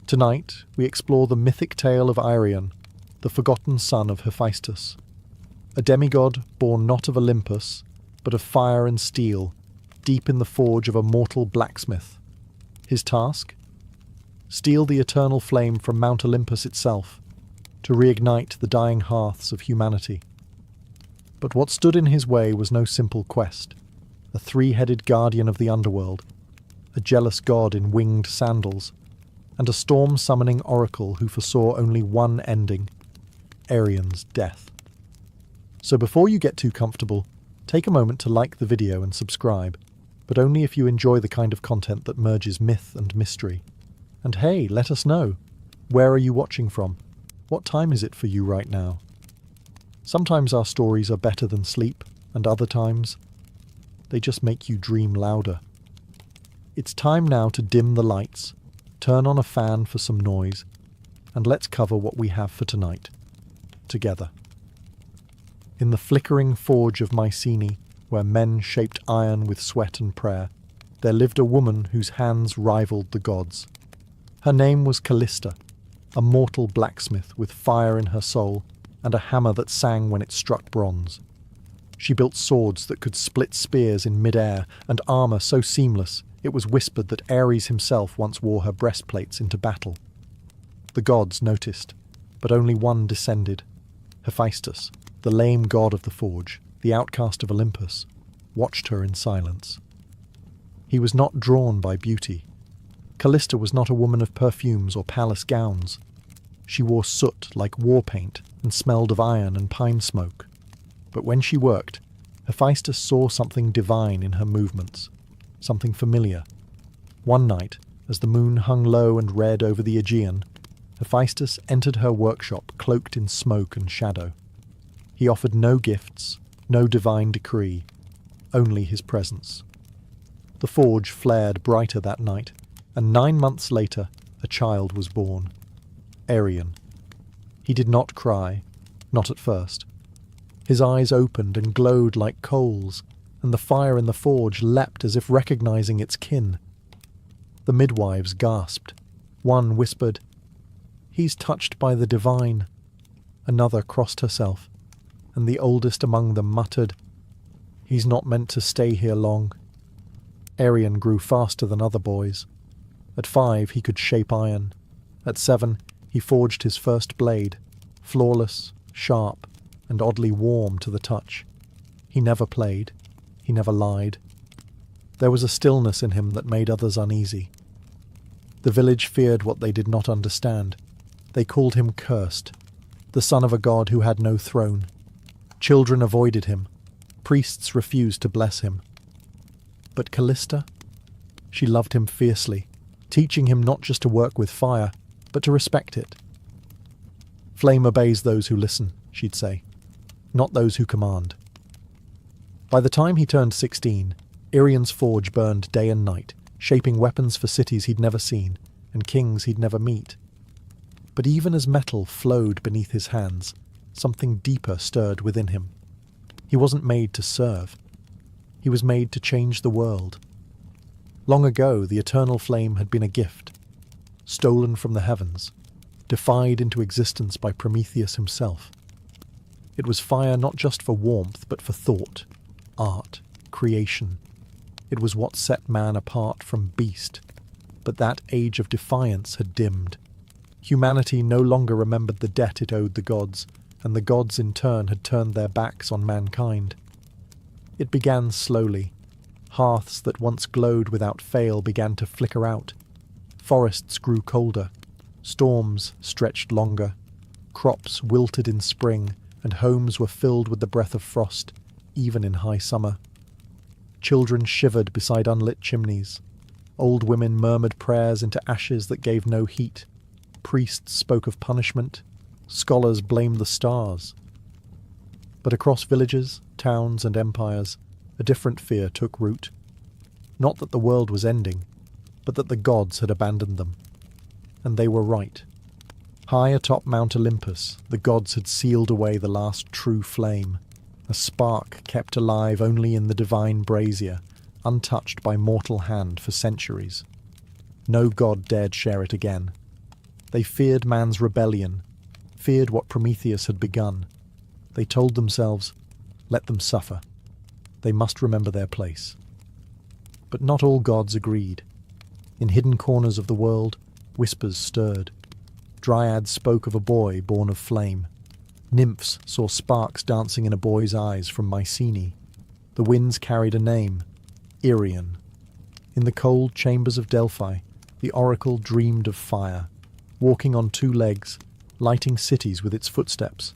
Tonight, we explore the mythic tale of Arion, the forgotten son of Hephaestus, a demigod born not of Olympus, but of fire and steel, deep in the forge of a mortal blacksmith. His task? Steal the eternal flame from Mount Olympus itself, to reignite the dying hearths of humanity. But what stood in his way was no simple quest. A three-headed guardian of the underworld, a jealous god in winged sandals, and a storm-summoning oracle who foresaw only one ending, Arion's death. So before you get too comfortable, take a moment to like the video and subscribe, but only if you enjoy the kind of content that merges myth and mystery. And hey, let us know. Where are you watching from? What time is it for you right now? Sometimes our stories are better than sleep, and other times, they just make you dream louder. It's time now to dim the lights, turn on a fan for some noise, and let's cover what we have for tonight, together. In the flickering forge of Mycenae, where men shaped iron with sweat and prayer, there lived a woman whose hands rivaled the gods. Her name was Callista, a mortal blacksmith with fire in her soul and a hammer that sang when it struck bronze. She built swords that could split spears in mid-air and armor so seamless it was whispered that Ares himself once wore her breastplates into battle. The gods noticed, but only one descended. Hephaestus, the lame god of the forge, the outcast of Olympus, watched her in silence. He was not drawn by beauty. Callista was not a woman of perfumes or palace gowns. She wore soot like war paint and smelled of iron and pine smoke. But when she worked, Hephaestus saw something divine in her movements, something familiar. One night, as the moon hung low and red over the Aegean, Hephaestus entered her workshop cloaked in smoke and shadow. He offered no gifts, no divine decree, only his presence. The forge flared brighter that night, and 9 months later, a child was born. Arion. He did not cry, not at first. His eyes opened and glowed like coals, and the fire in the forge leapt as if recognizing its kin. The midwives gasped. One whispered, "He's touched by the divine." Another crossed herself, and the oldest among them muttered, "He's not meant to stay here long." Arion grew faster than other boys. At 5, he could shape iron. At 7, he forged his first blade, flawless, sharp, and oddly warm to the touch. He never played. He never lied. There was a stillness in him that made others uneasy. The village feared what they did not understand. They called him cursed, the son of a god who had no throne. Children avoided him. Priests refused to bless him. But Callista? She loved him fiercely, teaching him not just to work with fire, but to respect it. "Flame obeys those who listen," she'd say, "not those who command." By the time he turned 16, Arion's forge burned day and night, shaping weapons for cities he'd never seen, and kings he'd never meet. But even as metal flowed beneath his hands, something deeper stirred within him. He wasn't made to serve. He was made to change the world. Long ago, the eternal flame had been a gift, stolen from the heavens, defied into existence by Prometheus himself. It was fire not just for warmth, but for thought, art, creation. It was what set man apart from beast. But that age of defiance had dimmed. Humanity no longer remembered the debt it owed the gods, and the gods in turn had turned their backs on mankind. It began slowly. Hearths that once glowed without fail began to flicker out. Forests grew colder. Storms stretched longer. Crops wilted in spring, and homes were filled with the breath of frost, even in high summer. Children shivered beside unlit chimneys. Old women murmured prayers into ashes that gave no heat. Priests spoke of punishment. Scholars blamed the stars. But across villages, towns, and empires, a different fear took root. Not that the world was ending, but that the gods had abandoned them. And they were right. High atop Mount Olympus, the gods had sealed away the last true flame, a spark kept alive only in the divine brazier, untouched by mortal hand for centuries. No god dared share it again. They feared man's rebellion, feared what Prometheus had begun. They told themselves, let them suffer. They must remember their place. But not all gods agreed. In hidden corners of the world, whispers stirred. Dryads spoke of a boy born of flame. Nymphs saw sparks dancing in a boy's eyes from Mycenae. The winds carried a name, Irion. In the cold chambers of Delphi, the oracle dreamed of fire, walking on two legs, lighting cities with its footsteps.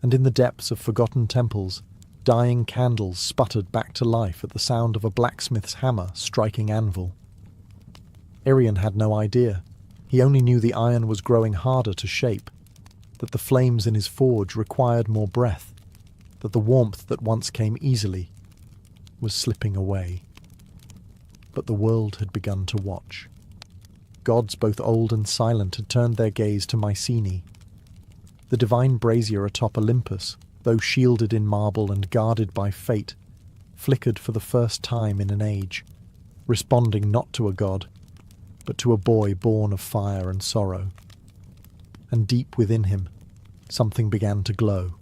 And in the depths of forgotten temples, dying candles sputtered back to life at the sound of a blacksmith's hammer striking anvil. Irion had no idea. He only knew the iron was growing harder to shape, that the flames in his forge required more breath, that the warmth that once came easily was slipping away. But the world had begun to watch. Gods both old and silent had turned their gaze to Mycenae. The divine brazier atop Olympus, though shielded in marble and guarded by fate, flickered for the first time in an age, responding not to a god, but to a boy born of fire and sorrow. And deep within him, something began to glow.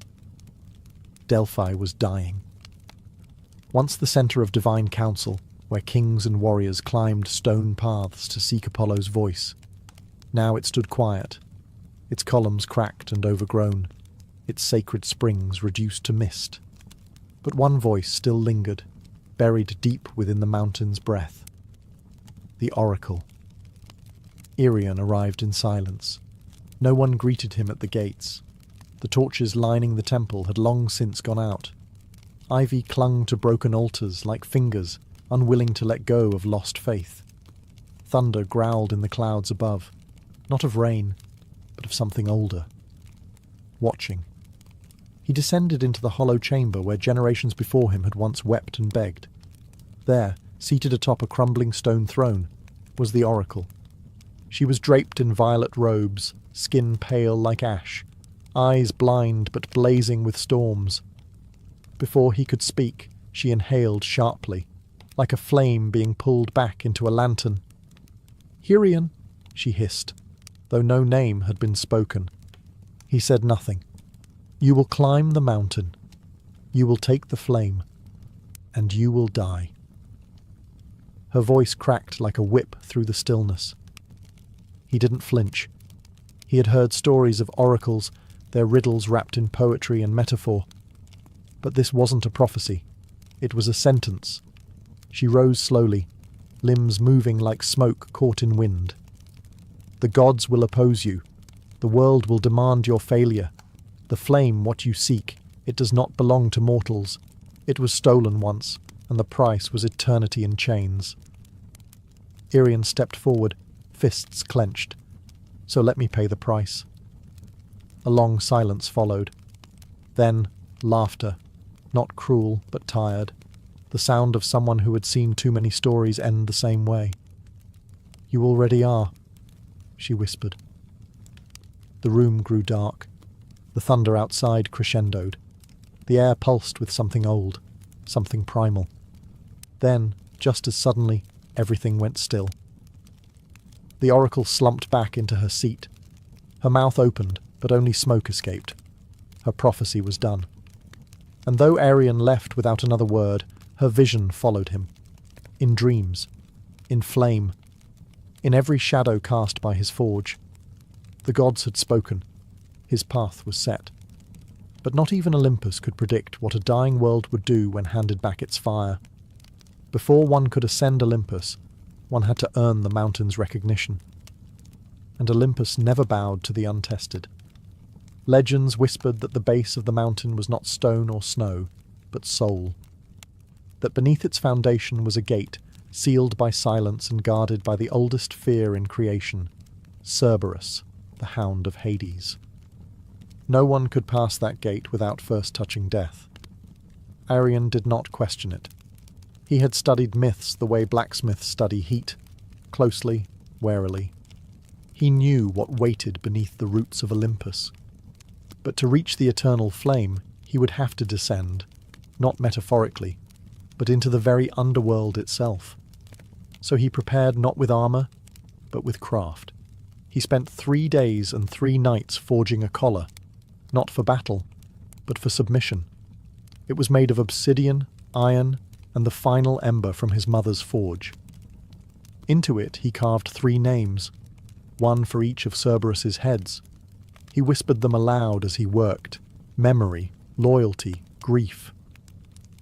Delphi was dying. Once the centre of divine council, where kings and warriors climbed stone paths to seek Apollo's voice, now it stood quiet, its columns cracked and overgrown, its sacred springs reduced to mist. But one voice still lingered, buried deep within the mountain's breath. The oracle. Irion arrived in silence. No one greeted him at the gates. The torches lining the temple had long since gone out. Ivy clung to broken altars like fingers, unwilling to let go of lost faith. Thunder growled in the clouds above, not of rain, but of something older. Watching. He descended into the hollow chamber where generations before him had once wept and begged. There, seated atop a crumbling stone throne, was the oracle. She was draped in violet robes, skin pale like ash, eyes blind but blazing with storms. Before he could speak, she inhaled sharply, like a flame being pulled back into a lantern. "Irion," she hissed, though no name had been spoken. He said nothing. "You will climb the mountain. You will take the flame. And you will die." Her voice cracked like a whip through the stillness. He didn't flinch. He had heard stories of oracles, their riddles wrapped in poetry and metaphor. But this wasn't a prophecy. It was a sentence. She rose slowly, limbs moving like smoke caught in wind. "The gods will oppose you. The world will demand your failure. The flame, what you seek, it does not belong to mortals. It was stolen once, and the price was eternity in chains." Irion stepped forward, fists clenched. "So let me pay the price." A long silence followed. Then, laughter, not cruel but tired, the sound of someone who had seen too many stories end the same way. "You already are," she whispered. The room grew dark. The thunder outside crescendoed. The air pulsed with something old, something primal. Then, just as suddenly, everything went still. The oracle slumped back into her seat. Her mouth opened, but only smoke escaped. Her prophecy was done. And though Irion left without another word, her vision followed him. In dreams. In flame. In every shadow cast by his forge. The gods had spoken. His path was set. But not even Olympus could predict what a dying world would do when handed back its fire. Before one could ascend Olympus, one had to earn the mountain's recognition. And Olympus never bowed to the untested. Legends whispered that the base of the mountain was not stone or snow, but soul. That beneath its foundation was a gate, sealed by silence and guarded by the oldest fear in creation, Cerberus, the hound of Hades. No one could pass that gate without first touching death. Irion did not question it. He had studied myths the way blacksmiths study heat, closely, warily. He knew what waited beneath the roots of Olympus. But to reach the eternal flame, he would have to descend, not metaphorically, but into the very underworld itself. So he prepared not with armour, but with craft. He spent 3 days and 3 nights forging a collar, not for battle, but for submission. It was made of obsidian, iron, and the final ember from his mother's forge. Into it he carved 3 names, one for each of Cerberus's heads. He whispered them aloud as he worked: memory, loyalty, grief.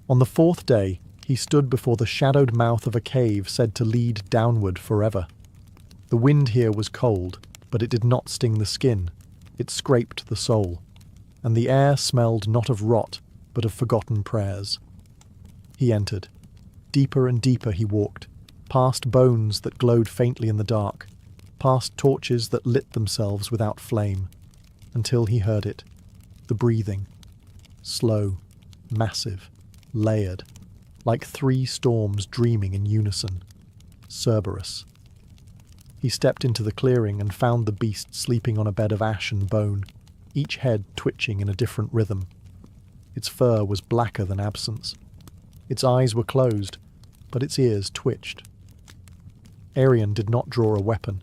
On the 4th day, he stood before the shadowed mouth of a cave said to lead downward forever. The wind here was cold, but it did not sting the skin. It scraped the soul, and the air smelled not of rot, but of forgotten prayers. He entered. Deeper and deeper he walked, past bones that glowed faintly in the dark, past torches that lit themselves without flame, until he heard it, the breathing, slow, massive, layered, like 3 storms dreaming in unison. Cerberus. He stepped into the clearing and found the beast sleeping on a bed of ash and bone, each head twitching in a different rhythm. Its fur was blacker than absence. Its eyes were closed, but its ears twitched. Arion did not draw a weapon.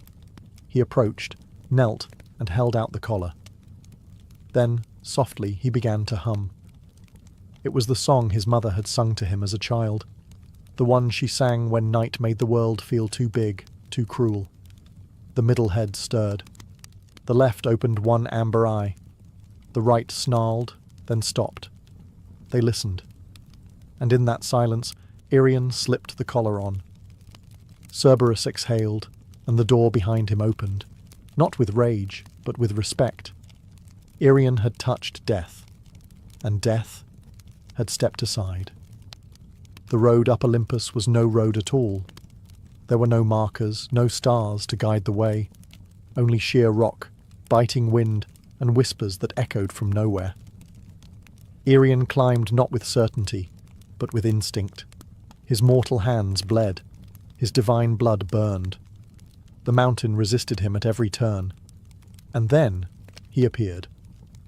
He approached, knelt, and held out the collar. Then, softly, he began to hum. It was the song his mother had sung to him as a child, the one she sang when night made the world feel too big, too cruel. The middle head stirred. The left opened one amber eye. The right snarled, then stopped. They listened. And in that silence, Arion slipped the collar on. Cerberus exhaled, and the door behind him opened, not with rage, but with respect. Arion had touched death, and death had stepped aside. The road up Olympus was no road at all. There were no markers, no stars to guide the way, only sheer rock, biting wind, and whispers that echoed from nowhere. Arion climbed not with certainty, but with instinct. His mortal hands bled. His divine blood burned. The mountain resisted him at every turn. And then he appeared,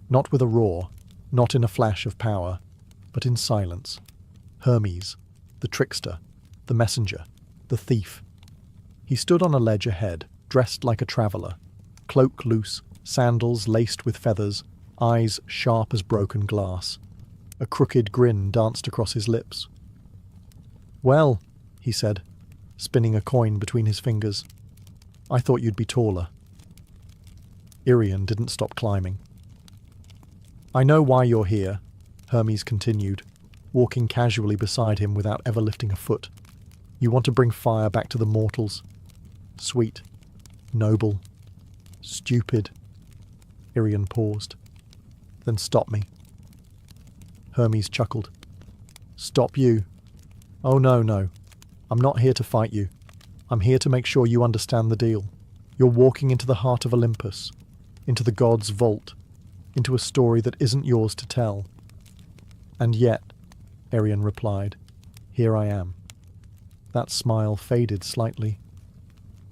not with a roar, not in a flash of power, but in silence. Hermes, the trickster, the messenger, the thief. He stood on a ledge ahead, dressed like a traveller, cloak loose, sandals laced with feathers, eyes sharp as broken glass. A crooked grin danced across his lips. "Well," he said, spinning a coin between his fingers, "I thought you'd be taller." Arion didn't stop climbing. "I know why you're here," Hermes continued, walking casually beside him without ever lifting a foot. "You want to bring fire back to the mortals. Sweet, noble, stupid." Arion paused. "Then stop me." Hermes chuckled. "Stop you? Oh no. I'm not here to fight you. I'm here to make sure you understand the deal. You're walking into the heart of Olympus, into the gods' vault, into a story that isn't yours to tell. And yet," Arion replied, "here I am." That smile faded slightly.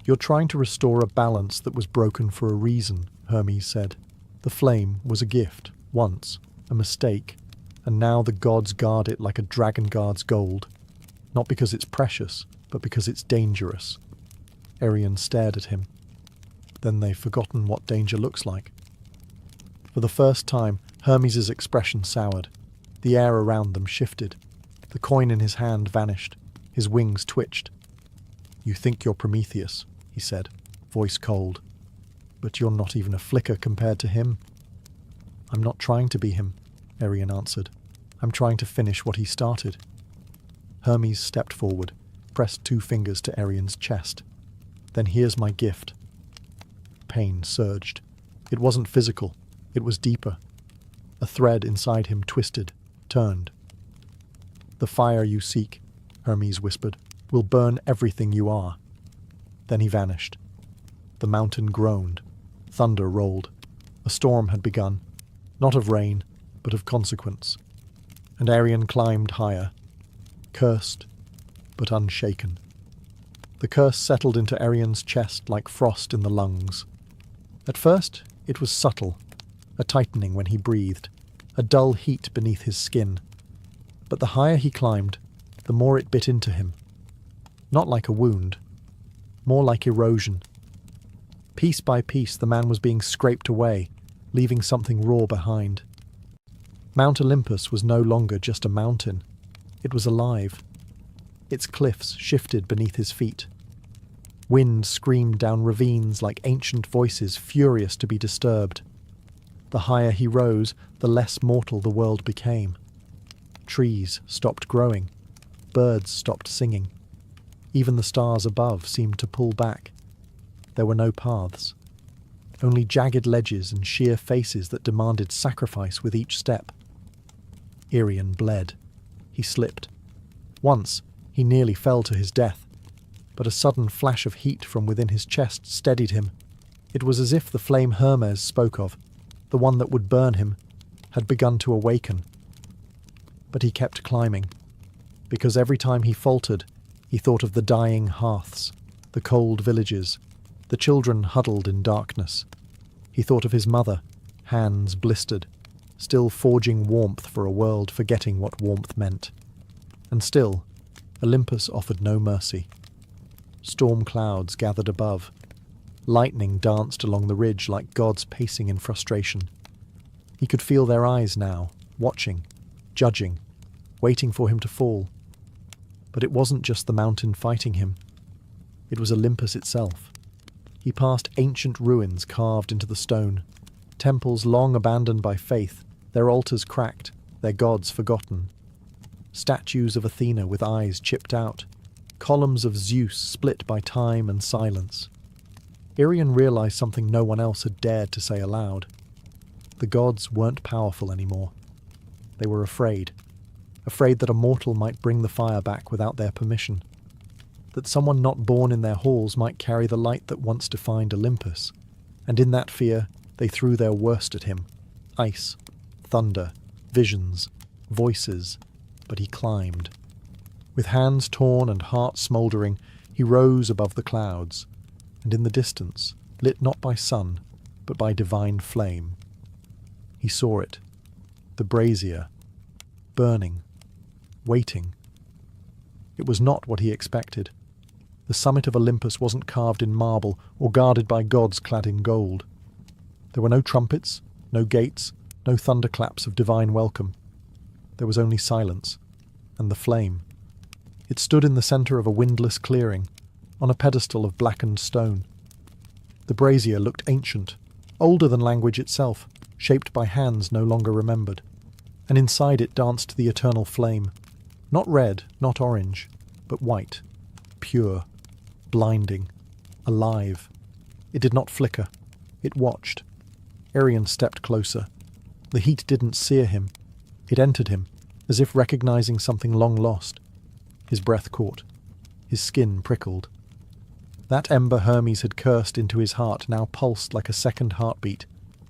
"You're trying to restore a balance that was broken for a reason," Hermes said. "The flame was a gift, once, a mistake, and now the gods guard it like a dragon guards gold. Not because it's precious, but because it's dangerous." Arion stared at him. Then they've forgotten what danger looks like. For the first time, Hermes' expression soured. The air around them shifted. The coin in his hand vanished. His wings twitched. "You think you're Prometheus," he said, voice cold. "But you're not even a flicker compared to him." "I'm not trying to be him," Arion answered. "I'm trying to finish what he started." Hermes stepped forward, pressed 2 fingers to Arion's chest. "Then here's my gift." Pain surged. It wasn't physical. It was deeper. A thread inside him twisted, turned. "The fire you seek," Hermes whispered, "will burn everything you are." Then he vanished. The mountain groaned. Thunder rolled. A storm had begun, not of rain, but of consequence. And Arion climbed higher, cursed, but unshaken. The curse settled into Arion's chest like frost in the lungs. At first, it was subtle, a tightening when he breathed, a dull heat beneath his skin. But the higher he climbed, the more it bit into him. Not like a wound, more like erosion. Piece by piece, the man was being scraped away, leaving something raw behind. Mount Olympus was no longer just a mountain. It was alive. Its cliffs shifted beneath his feet. Wind screamed down ravines like ancient voices furious to be disturbed. The higher he rose, the less mortal the world became. Trees stopped growing. Birds stopped singing. Even the stars above seemed to pull back. There were no paths. Only jagged ledges and sheer faces that demanded sacrifice with each step. Irian bled. He slipped. Once, he nearly fell to his death, but a sudden flash of heat from within his chest steadied him. It was as if the flame Hermes spoke of, the one that would burn him, had begun to awaken. But he kept climbing, because every time he faltered, he thought of the dying hearths, the cold villages, the children huddled in darkness. He thought of his mother, hands blistered, still forging warmth for a world forgetting what warmth meant. And still, Olympus offered no mercy. Storm clouds gathered above. Lightning danced along the ridge like gods pacing in frustration. He could feel their eyes now, watching, judging, waiting for him to fall. But it wasn't just the mountain fighting him. It was Olympus itself. He passed ancient ruins carved into the stone, temples long abandoned by faith, their altars cracked, their gods forgotten. Statues of Athena with eyes chipped out, columns of Zeus split by time and silence. Irian realized something no one else had dared to say aloud. The gods weren't powerful anymore. They were afraid that a mortal might bring the fire back without their permission, that someone not born in their halls might carry the light that once defined Olympus, and in that fear they threw their worst at him. Ice, thunder, visions, voices, but he climbed. With hands torn and heart smouldering, he rose above the clouds, and in the distance, lit not by sun, but by divine flame. He saw it, the brazier, burning, waiting. It was not what he expected. The summit of Olympus wasn't carved in marble or guarded by gods clad in gold. There were no trumpets, no gates, no thunderclaps of divine welcome. There was only silence, and the flame. It stood in the centre of a windless clearing, on a pedestal of blackened stone. The brazier looked ancient, older than language itself, shaped by hands no longer remembered, and inside it danced the eternal flame, not red, not orange, but white, pure, blinding, alive. It did not flicker. It watched. Irian stepped closer. The heat didn't sear him. It entered him, as if recognizing something long lost. His breath caught. His skin prickled. That ember Hermes had cursed into his heart now pulsed like a second heartbeat,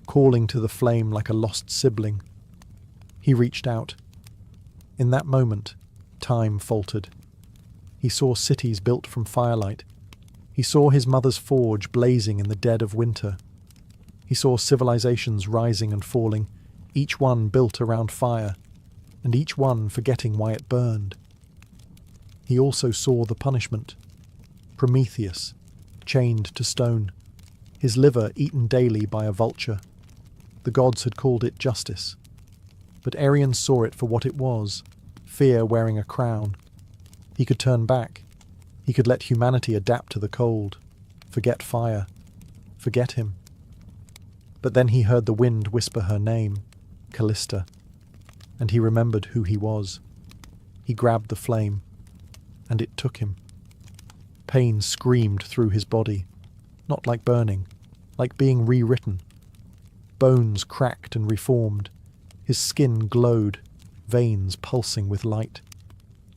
calling to the flame like a lost sibling. He reached out. In that moment, time faltered. He saw cities built from firelight. He saw his mother's forge blazing in the dead of winter. He saw civilizations rising and falling, each one built around fire, and each one forgetting why it burned. He also saw the punishment. Prometheus, chained to stone, his liver eaten daily by a vulture. The gods had called it justice. But Irian saw it for what it was, fear wearing a crown. He could turn back. He could let humanity adapt to the cold, forget fire, forget him. But then he heard the wind whisper her name, Callista, and he remembered who he was. He grabbed the flame, and it took him. Pain screamed through his body, not like burning, like being rewritten. Bones cracked and reformed. His skin glowed, veins pulsing with light.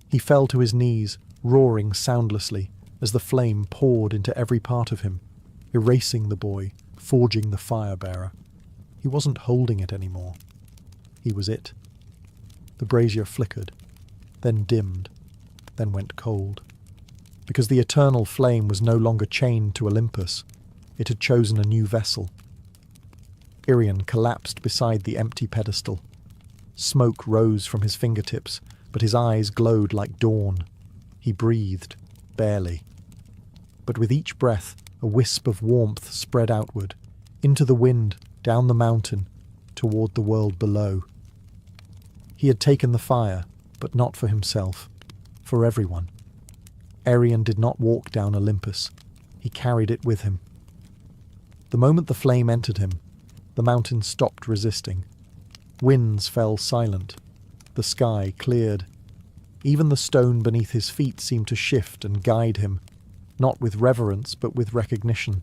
He fell to his knees, roaring soundlessly, as the flame poured into every part of him, erasing the boy, forging the fire-bearer. He wasn't holding it anymore. He was it. The brazier flickered, then dimmed, then went cold. Because the eternal flame was no longer chained to Olympus. It had chosen a new vessel. Irian collapsed beside the empty pedestal. Smoke rose from his fingertips, but his eyes glowed like dawn. He breathed, barely. But with each breath, A wisp of warmth spread outward, into the wind, down the mountain, toward the world below. He had taken the fire, but not for himself, for everyone. Arion did not walk down Olympus. He carried it with him. The moment the flame entered him, the mountain stopped resisting. Winds fell silent. The sky cleared. Even the stone beneath his feet seemed to shift and guide him, not with reverence but with recognition.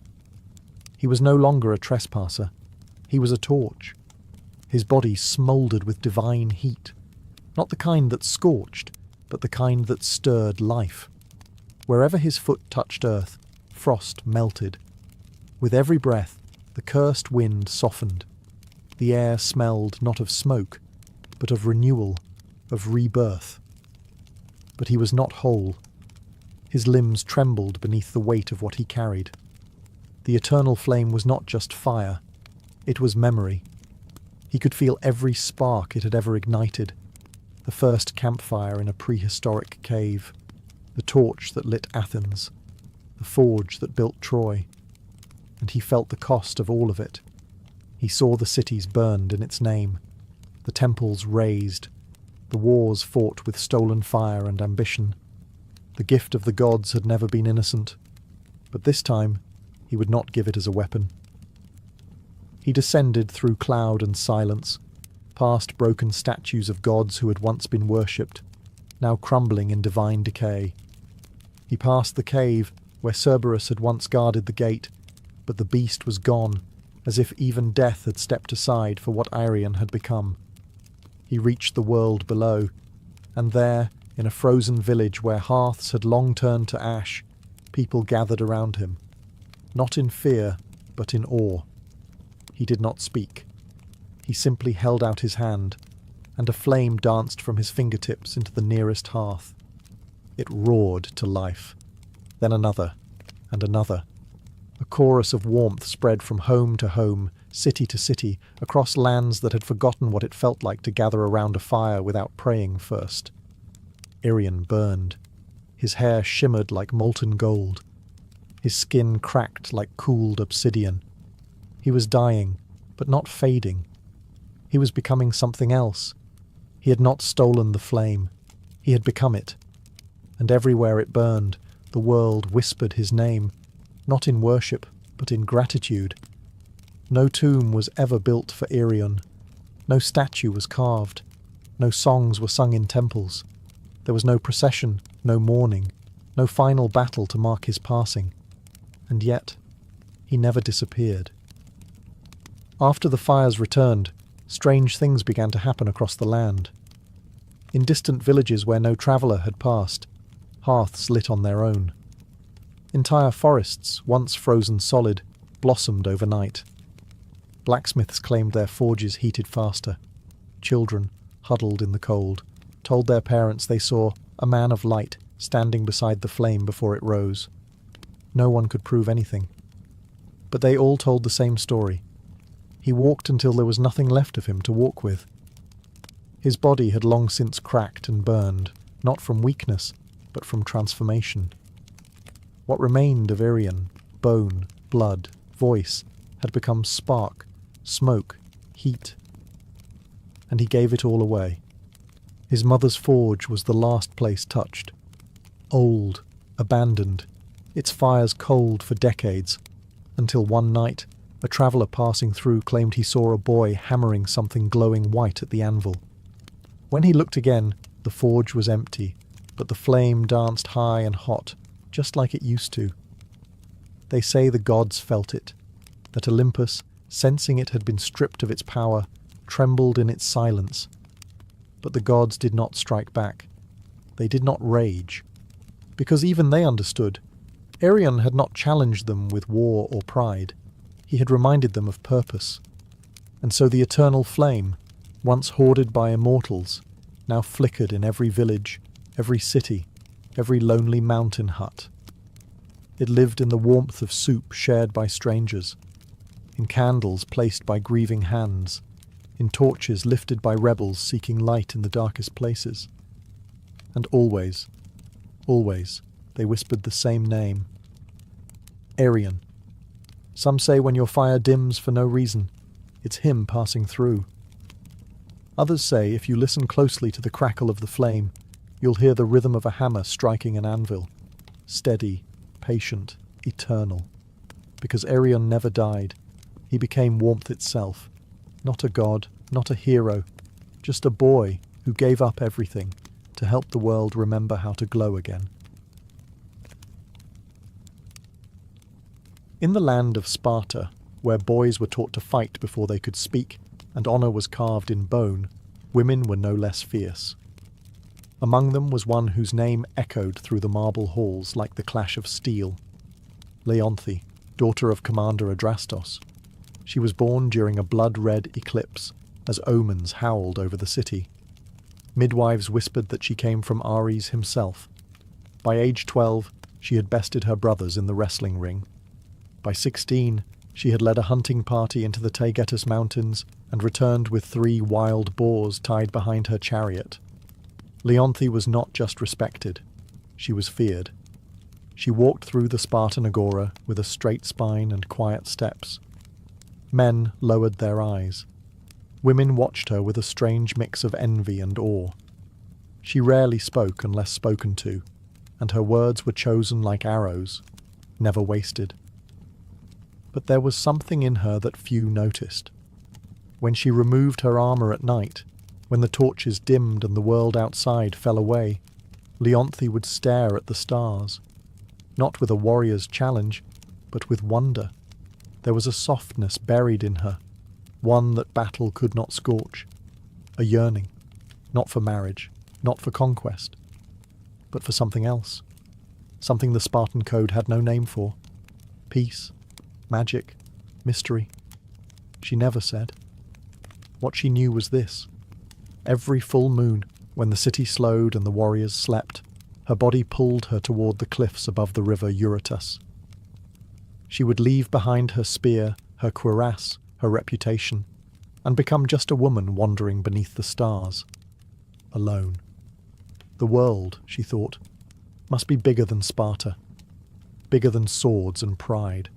He was no longer a trespasser. He was a torch. His body smouldered with divine heat, not the kind that scorched, but the kind that stirred life. Wherever his foot touched earth, frost melted. With every breath, the cursed wind softened. The air smelled not of smoke, but of renewal, of rebirth. But he was not whole. His limbs trembled beneath the weight of what he carried. The eternal flame was not just fire, it was memory. He could feel every spark it had ever ignited. The first campfire in a prehistoric cave, the torch that lit Athens, the forge that built Troy. And he felt the cost of all of it. He saw the cities burned in its name, the temples razed, the wars fought with stolen fire and ambition. The gift of the gods had never been innocent, but this time he would not give it as a weapon. He descended through cloud and silence, past broken statues of gods who had once been worshipped, now crumbling in divine decay. He passed the cave where Cerberus had once guarded the gate, but the beast was gone, as if even death had stepped aside for what Arion had become. He reached the world below, and there, in a frozen village where hearths had long turned to ash, people gathered around him, not in fear, but in awe. He did not speak. He simply held out his hand, and a flame danced from his fingertips into the nearest hearth. It roared to life. Then another, and another. A chorus of warmth spread from home to home, city to city, across lands that had forgotten what it felt like to gather around a fire without praying first. Arion burned. His hair shimmered like molten gold. His skin cracked like cooled obsidian. He was dying, but not fading. He was becoming something else. He had not stolen the flame. He had become it. And everywhere it burned, the world whispered his name, not in worship, but in gratitude. No tomb was ever built for Arion. No statue was carved. No songs were sung in temples. There was no procession, no mourning, no final battle to mark his passing. And yet, he never disappeared. After the fires returned, strange things began to happen across the land. In distant villages where no traveller had passed, hearths lit on their own. Entire forests, once frozen solid, blossomed overnight. Blacksmiths claimed their forges heated faster. Children, huddled in the cold, told their parents they saw a man of light standing beside the flame before it rose. No one could prove anything. But they all told the same story. He walked until there was nothing left of him to walk with. His body had long since cracked and burned, not from weakness, but from transformation. What remained of Arion, bone, blood, voice, had become spark, smoke, heat. And he gave it all away. His mother's forge was the last place touched. Old, abandoned, its fires cold for decades, until one night a traveller passing through claimed he saw a boy hammering something glowing white at the anvil. When he looked again, the forge was empty, but the flame danced high and hot, just like it used to. They say the gods felt it, that Olympus, sensing it had been stripped of its power, trembled in its silence. But the gods did not strike back. They did not rage, because even they understood. Arion had not challenged them with war or pride. He had reminded them of purpose. And so the eternal flame, once hoarded by immortals, now flickered in every village, every city, every lonely mountain hut. It lived in the warmth of soup shared by strangers, in candles placed by grieving hands, in torches lifted by rebels seeking light in the darkest places. And always, always, they whispered the same name. Arion. Some say when your fire dims for no reason, it's him passing through. Others say if you listen closely to the crackle of the flame, you'll hear the rhythm of a hammer striking an anvil. Steady, patient, eternal. Because Arion never died. He became warmth itself. Not a god, not a hero, just a boy who gave up everything to help the world remember how to glow again. In the land of Sparta, where boys were taught to fight before they could speak, and honour was carved in bone, women were no less fierce. Among them was one whose name echoed through the marble halls like the clash of steel. Leonthe, daughter of Commander Adrastos. She was born during a blood-red eclipse, as omens howled over the city. Midwives whispered that she came from Ares himself. By age 12, she had bested her brothers in the wrestling ring. By 16, she had led a hunting party into the Taygetus Mountains and returned with 3 wild boars tied behind her chariot. Leonthe was not just respected, she was feared. She walked through the Spartan agora with a straight spine and quiet steps. Men lowered their eyes. Women watched her with a strange mix of envy and awe. She rarely spoke unless spoken to, and her words were chosen like arrows, never wasted. But there was something in her that few noticed. When she removed her armour at night, when the torches dimmed and the world outside fell away, Leonthe would stare at the stars, not with a warrior's challenge, but with wonder. There was a softness buried in her, one that battle could not scorch, a yearning, not for marriage, not for conquest, but for something else, something the Spartan code had no name for. Peace, magic, mystery. She never said. What she knew was this. Every full moon, when the city slowed and the warriors slept, her body pulled her toward the cliffs above the river Eurotas. She would leave behind her spear, her cuirass, her reputation, and become just a woman wandering beneath the stars, alone. The world, she thought, must be bigger than Sparta, bigger than swords and pride.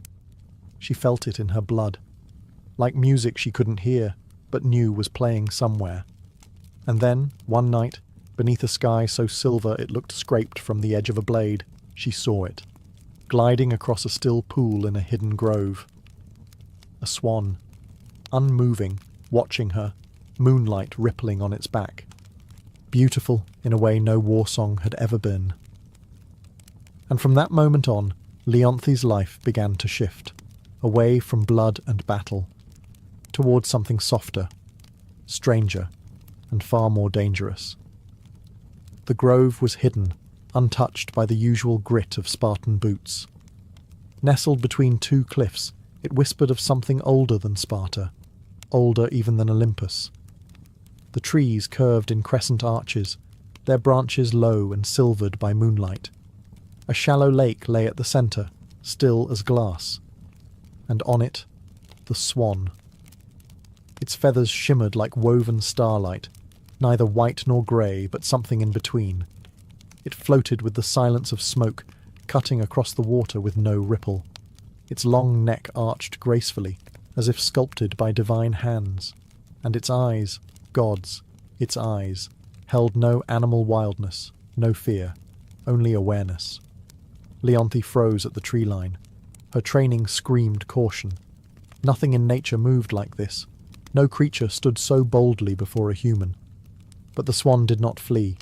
She felt it in her blood, like music she couldn't hear, but knew was playing somewhere. And then, one night, beneath a sky so silver it looked scraped from the edge of a blade, she saw it, gliding across a still pool in a hidden grove. A swan, unmoving, watching her, moonlight rippling on its back. Beautiful in a way no war song had ever been. And from that moment on, Leonthe's life began to shift, away from blood and battle, towards something softer, stranger, and far more dangerous. The grove was hidden, untouched by the usual grit of Spartan boots. Nestled between 2 cliffs, it whispered of something older than Sparta, older even than Olympus. The trees curved in crescent arches, their branches low and silvered by moonlight. A shallow lake lay at the centre, still as glass, and on it, the swan. Its feathers shimmered like woven starlight, neither white nor grey, but something in between. It floated with the silence of smoke, cutting across the water with no ripple. Its long neck arched gracefully, as if sculpted by divine hands, and its eyes, gods, its eyes, held no animal wildness, no fear, only awareness. Leonthe froze at the tree line. Her training screamed caution. Nothing in nature moved like this. No creature stood so boldly before a human. But the swan did not flee.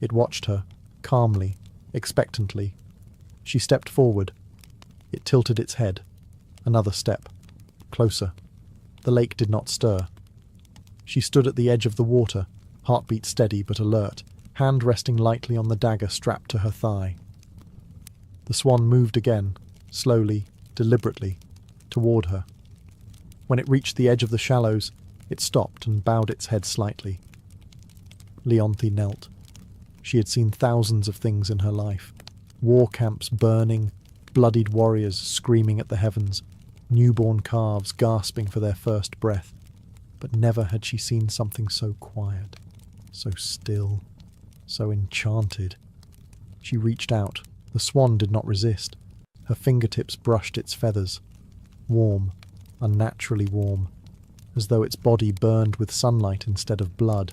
It watched her, calmly, expectantly. She stepped forward. It tilted its head. Another step. Closer. The lake did not stir. She stood at the edge of the water, heartbeat steady but alert, hand resting lightly on the dagger strapped to her thigh. The swan moved again, slowly, deliberately, toward her. When it reached the edge of the shallows, it stopped and bowed its head slightly. Leonthe knelt. She had seen thousands of things in her life. War camps burning, bloodied warriors screaming at the heavens, newborn calves gasping for their first breath. But never had she seen something so quiet, so still, so enchanted. She reached out. The swan did not resist. Her fingertips brushed its feathers. Warm, unnaturally warm, as though its body burned with sunlight instead of blood.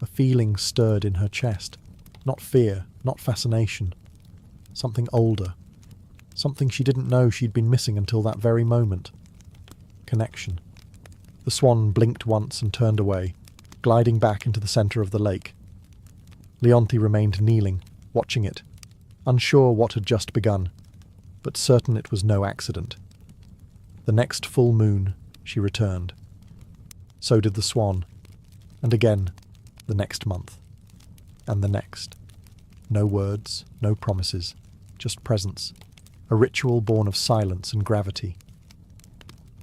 A feeling stirred in her chest. Not fear, not fascination. Something older. Something she didn't know she'd been missing until that very moment. Connection. The swan blinked once and turned away, gliding back into the centre of the lake. Leonti remained kneeling, watching it, unsure what had just begun, but certain it was no accident. The next full moon, she returned. So did the swan, and again, the next month, and the next. No words, no promises, just presence, a ritual born of silence and gravity.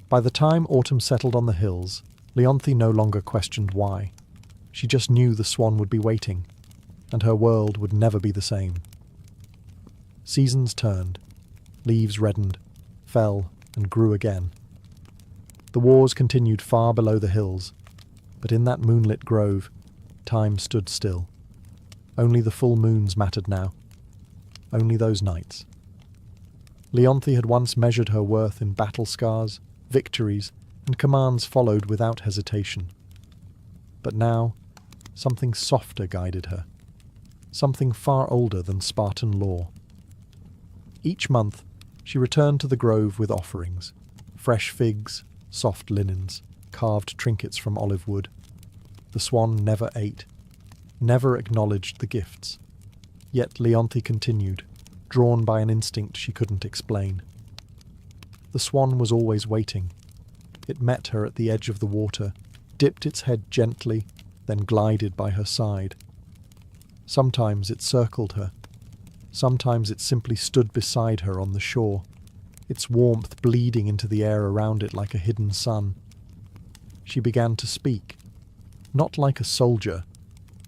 By the time autumn settled on the hills, Leonti no longer questioned why. She just knew the swan would be waiting, and her world would never be the same. Seasons turned, leaves reddened, fell, and grew again. The wars continued far below the hills, but in that moonlit grove, time stood still. Only the full moons mattered now. Only those nights. Leonti had once measured her worth in battle scars, victories, and commands followed without hesitation. But now, something softer guided her. Something far older than Spartan law. Each month, she returned to the grove with offerings. Fresh figs, soft linens, carved trinkets from olive wood. The swan never ate, never acknowledged the gifts. Yet Leonti continued, drawn by an instinct she couldn't explain. The swan was always waiting. It met her at the edge of the water, dipped its head gently, then glided by her side. Sometimes it circled her. Sometimes it simply stood beside her on the shore, its warmth bleeding into the air around it like a hidden sun. She began to speak, not like a soldier,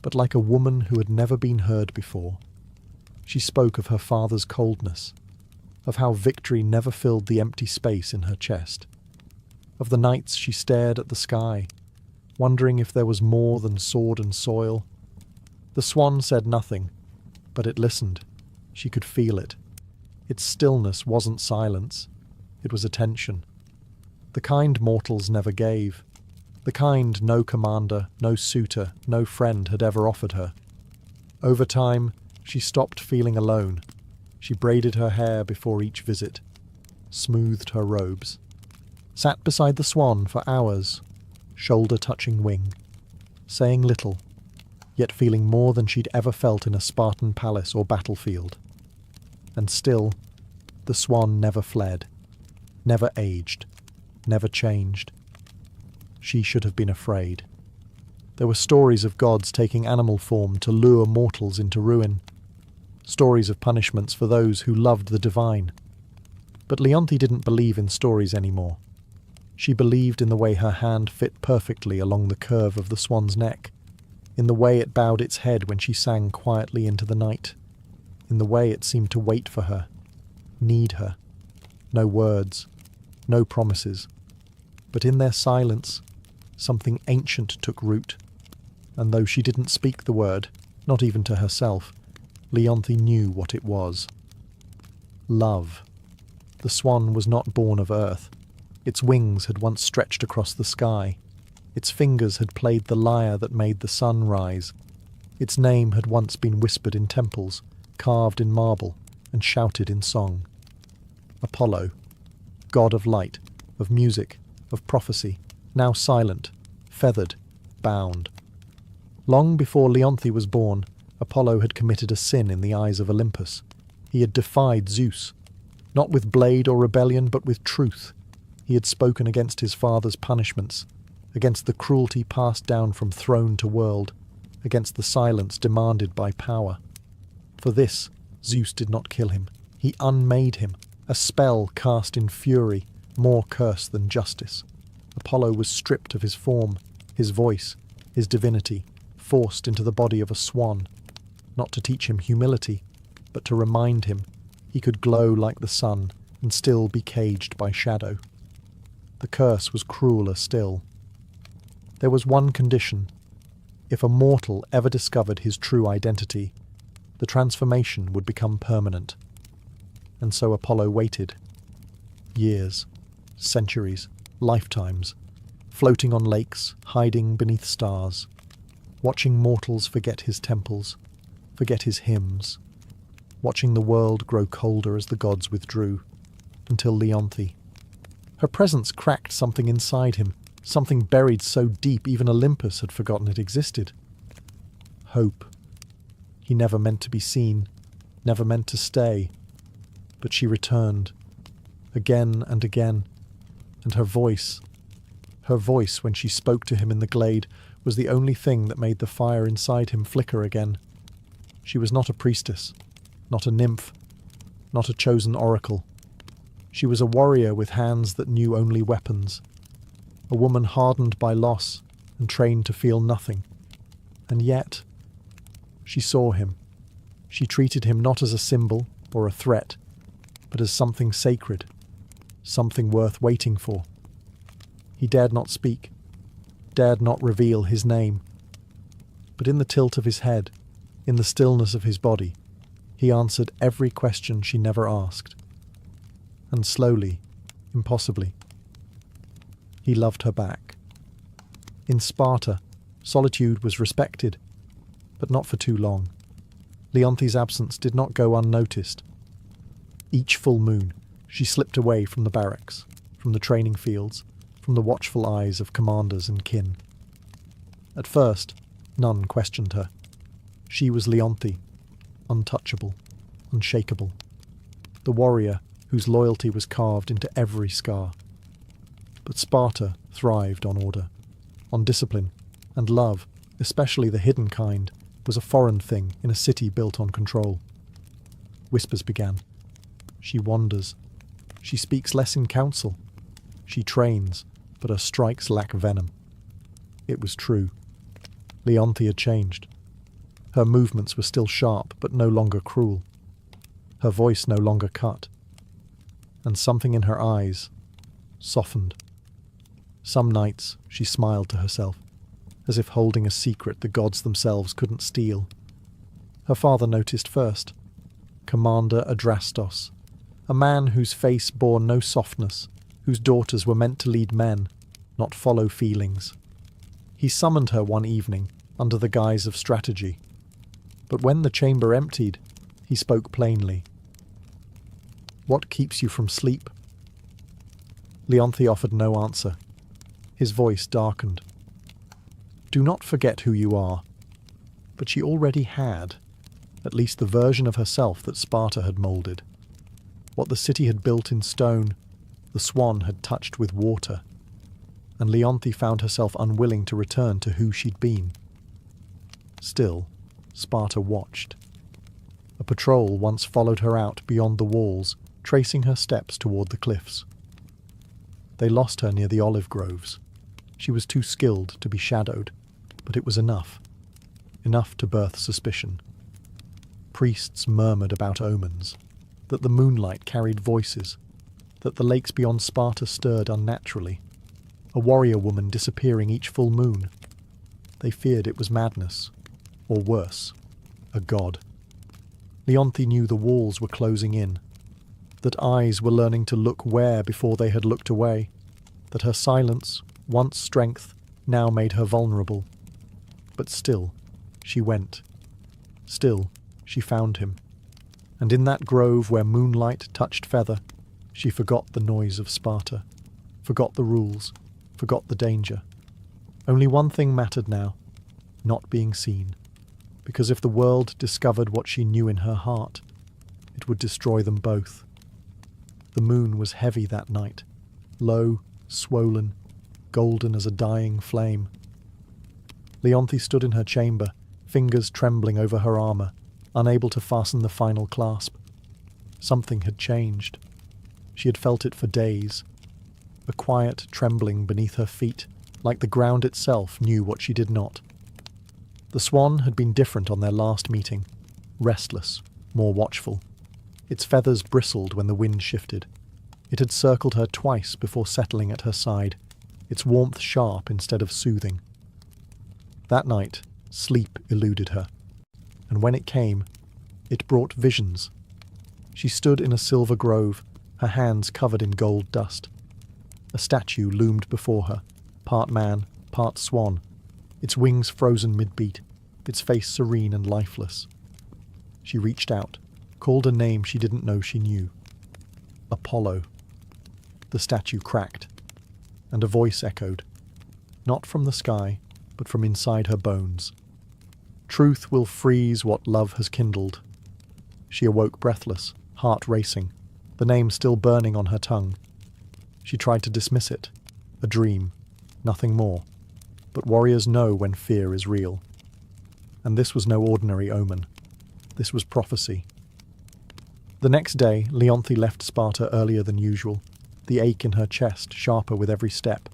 but like a woman who had never been heard before. She spoke of her father's coldness, of how victory never filled the empty space in her chest, of the nights she stared at the sky, wondering if there was more than sword and soil. The swan said nothing, but it listened. She could feel it. Its stillness wasn't silence, it was attention. The kind mortals never gave. The kind no commander, no suitor, no friend had ever offered her. Over time, she stopped feeling alone. She braided her hair before each visit, smoothed her robes, sat beside the swan for hours, shoulder touching wing, saying little, yet feeling more than she'd ever felt in a Spartan palace or battlefield. And still, the swan never fled, never aged, never changed. She should have been afraid. There were stories of gods taking animal form to lure mortals into ruin, stories of punishments for those who loved the divine. But Leonti didn't believe in stories anymore. She believed in the way her hand fit perfectly along the curve of the swan's neck, in the way it bowed its head when she sang quietly into the night, in the way it seemed to wait for her, need her. No words, no promises. But in their silence, something ancient took root, and though she didn't speak the word, not even to herself, Leonti knew what it was. Love. The swan was not born of earth. Its wings had once stretched across the sky. Its fingers had played the lyre that made the sun rise. Its name had once been whispered in temples, carved in marble, and shouted in song. Apollo, god of light, of music, of prophecy, now silent, feathered, bound. Long before Leonti was born, Apollo had committed a sin in the eyes of Olympus. He had defied Zeus, not with blade or rebellion, but with truth. He had spoken against his father's punishments, against the cruelty passed down from throne to world, against the silence demanded by power. For this, Zeus did not kill him. He unmade him, a spell cast in fury, more curse than justice. Apollo was stripped of his form, his voice, his divinity, forced into the body of a swan, not to teach him humility, but to remind him he could glow like the sun and still be caged by shadow. The curse was crueler still. There was one condition. If a mortal ever discovered his true identity, the transformation would become permanent. And so Apollo waited. Years, centuries, lifetimes, floating on lakes, hiding beneath stars, watching mortals forget his temples, forget his hymns, watching the world grow colder as the gods withdrew, until Leonthe. Her presence cracked something inside him, something buried so deep even Olympus had forgotten it existed. Hope. He never meant to be seen, never meant to stay, but she returned, again and again, and her voice when she spoke to him in the glade, was the only thing that made the fire inside him flicker again. She was not a priestess, not a nymph, not a chosen oracle. She was a warrior with hands that knew only weapons, a woman hardened by loss and trained to feel nothing. And yet, she saw him. She treated him not as a symbol or a threat, but as something sacred, something worth waiting for. He dared not speak, dared not reveal his name. But in the tilt of his head, in the stillness of his body, he answered every question she never asked. And slowly, impossibly, he loved her back. In Sparta, solitude was respected, but not for too long. Leonthe's absence did not go unnoticed. Each full moon, she slipped away from the barracks, from the training fields, from the watchful eyes of commanders and kin. At first, none questioned her. She was Leonthe, untouchable, unshakable, the warrior whose loyalty was carved into every scar. But Sparta thrived on order, on discipline, and love, especially the hidden kind, was a foreign thing in a city built on control. Whispers began. She wanders. She speaks less in council. She trains, but her strikes lack venom. It was true. Leonthe had changed. Her movements were still sharp, but no longer cruel. Her voice no longer cut. And something in her eyes softened. Some nights she smiled to herself, as if holding a secret the gods themselves couldn't steal. Her father noticed first. Commander Adrastos, a man whose face bore no softness, whose daughters were meant to lead men, not follow feelings. He summoned her one evening, under the guise of strategy. But when the chamber emptied, he spoke plainly. "What keeps you from sleep?" Leonthe offered no answer. His voice darkened. "Do not forget who you are." But she already had, at least the version of herself that Sparta had moulded. What the city had built in stone, the swan had touched with water, and Leonthe found herself unwilling to return to who she'd been. Still, Sparta watched. A patrol once followed her out beyond the walls, tracing her steps toward the cliffs. They lost her near the olive groves. She was too skilled to be shadowed, but it was enough. Enough to birth suspicion. Priests murmured about omens, that the moonlight carried voices, that the lakes beyond Sparta stirred unnaturally, a warrior woman disappearing each full moon. They feared it was madness, or worse, a god. Leonthe knew the walls were closing in, that eyes were learning to look where before they had looked away, that her silence, once strength, now made her vulnerable. But still, she went. Still, she found him. And in that grove where moonlight touched feather, she forgot the noise of Sparta, forgot the rules, forgot the danger. Only one thing mattered now, not being seen. Because if the world discovered what she knew in her heart, it would destroy them both. The moon was heavy that night, low, swollen, golden as a dying flame. Leonthe stood in her chamber, fingers trembling over her armour, unable to fasten the final clasp. Something had changed. She had felt it for days. A quiet trembling beneath her feet, like the ground itself knew what she did not. The swan had been different on their last meeting, restless, more watchful. Its feathers bristled when the wind shifted. It had circled her twice before settling at her side, its warmth sharp instead of soothing. That night, sleep eluded her, and when it came, it brought visions. She stood in a silver grove, her hands covered in gold dust. A statue loomed before her, part man, part swan, its wings frozen mid-beat, its face serene and lifeless. She reached out, called a name she didn't know she knew. Apollo. The statue cracked, and a voice echoed, not from the sky, but from inside her bones. Truth will freeze what love has kindled. She awoke breathless, heart racing, the name still burning on her tongue. She tried to dismiss it, a dream, nothing more. But warriors know when fear is real. And this was no ordinary omen. This was prophecy. The next day, Leonthe left Sparta earlier than usual, the ache in her chest sharper with every step.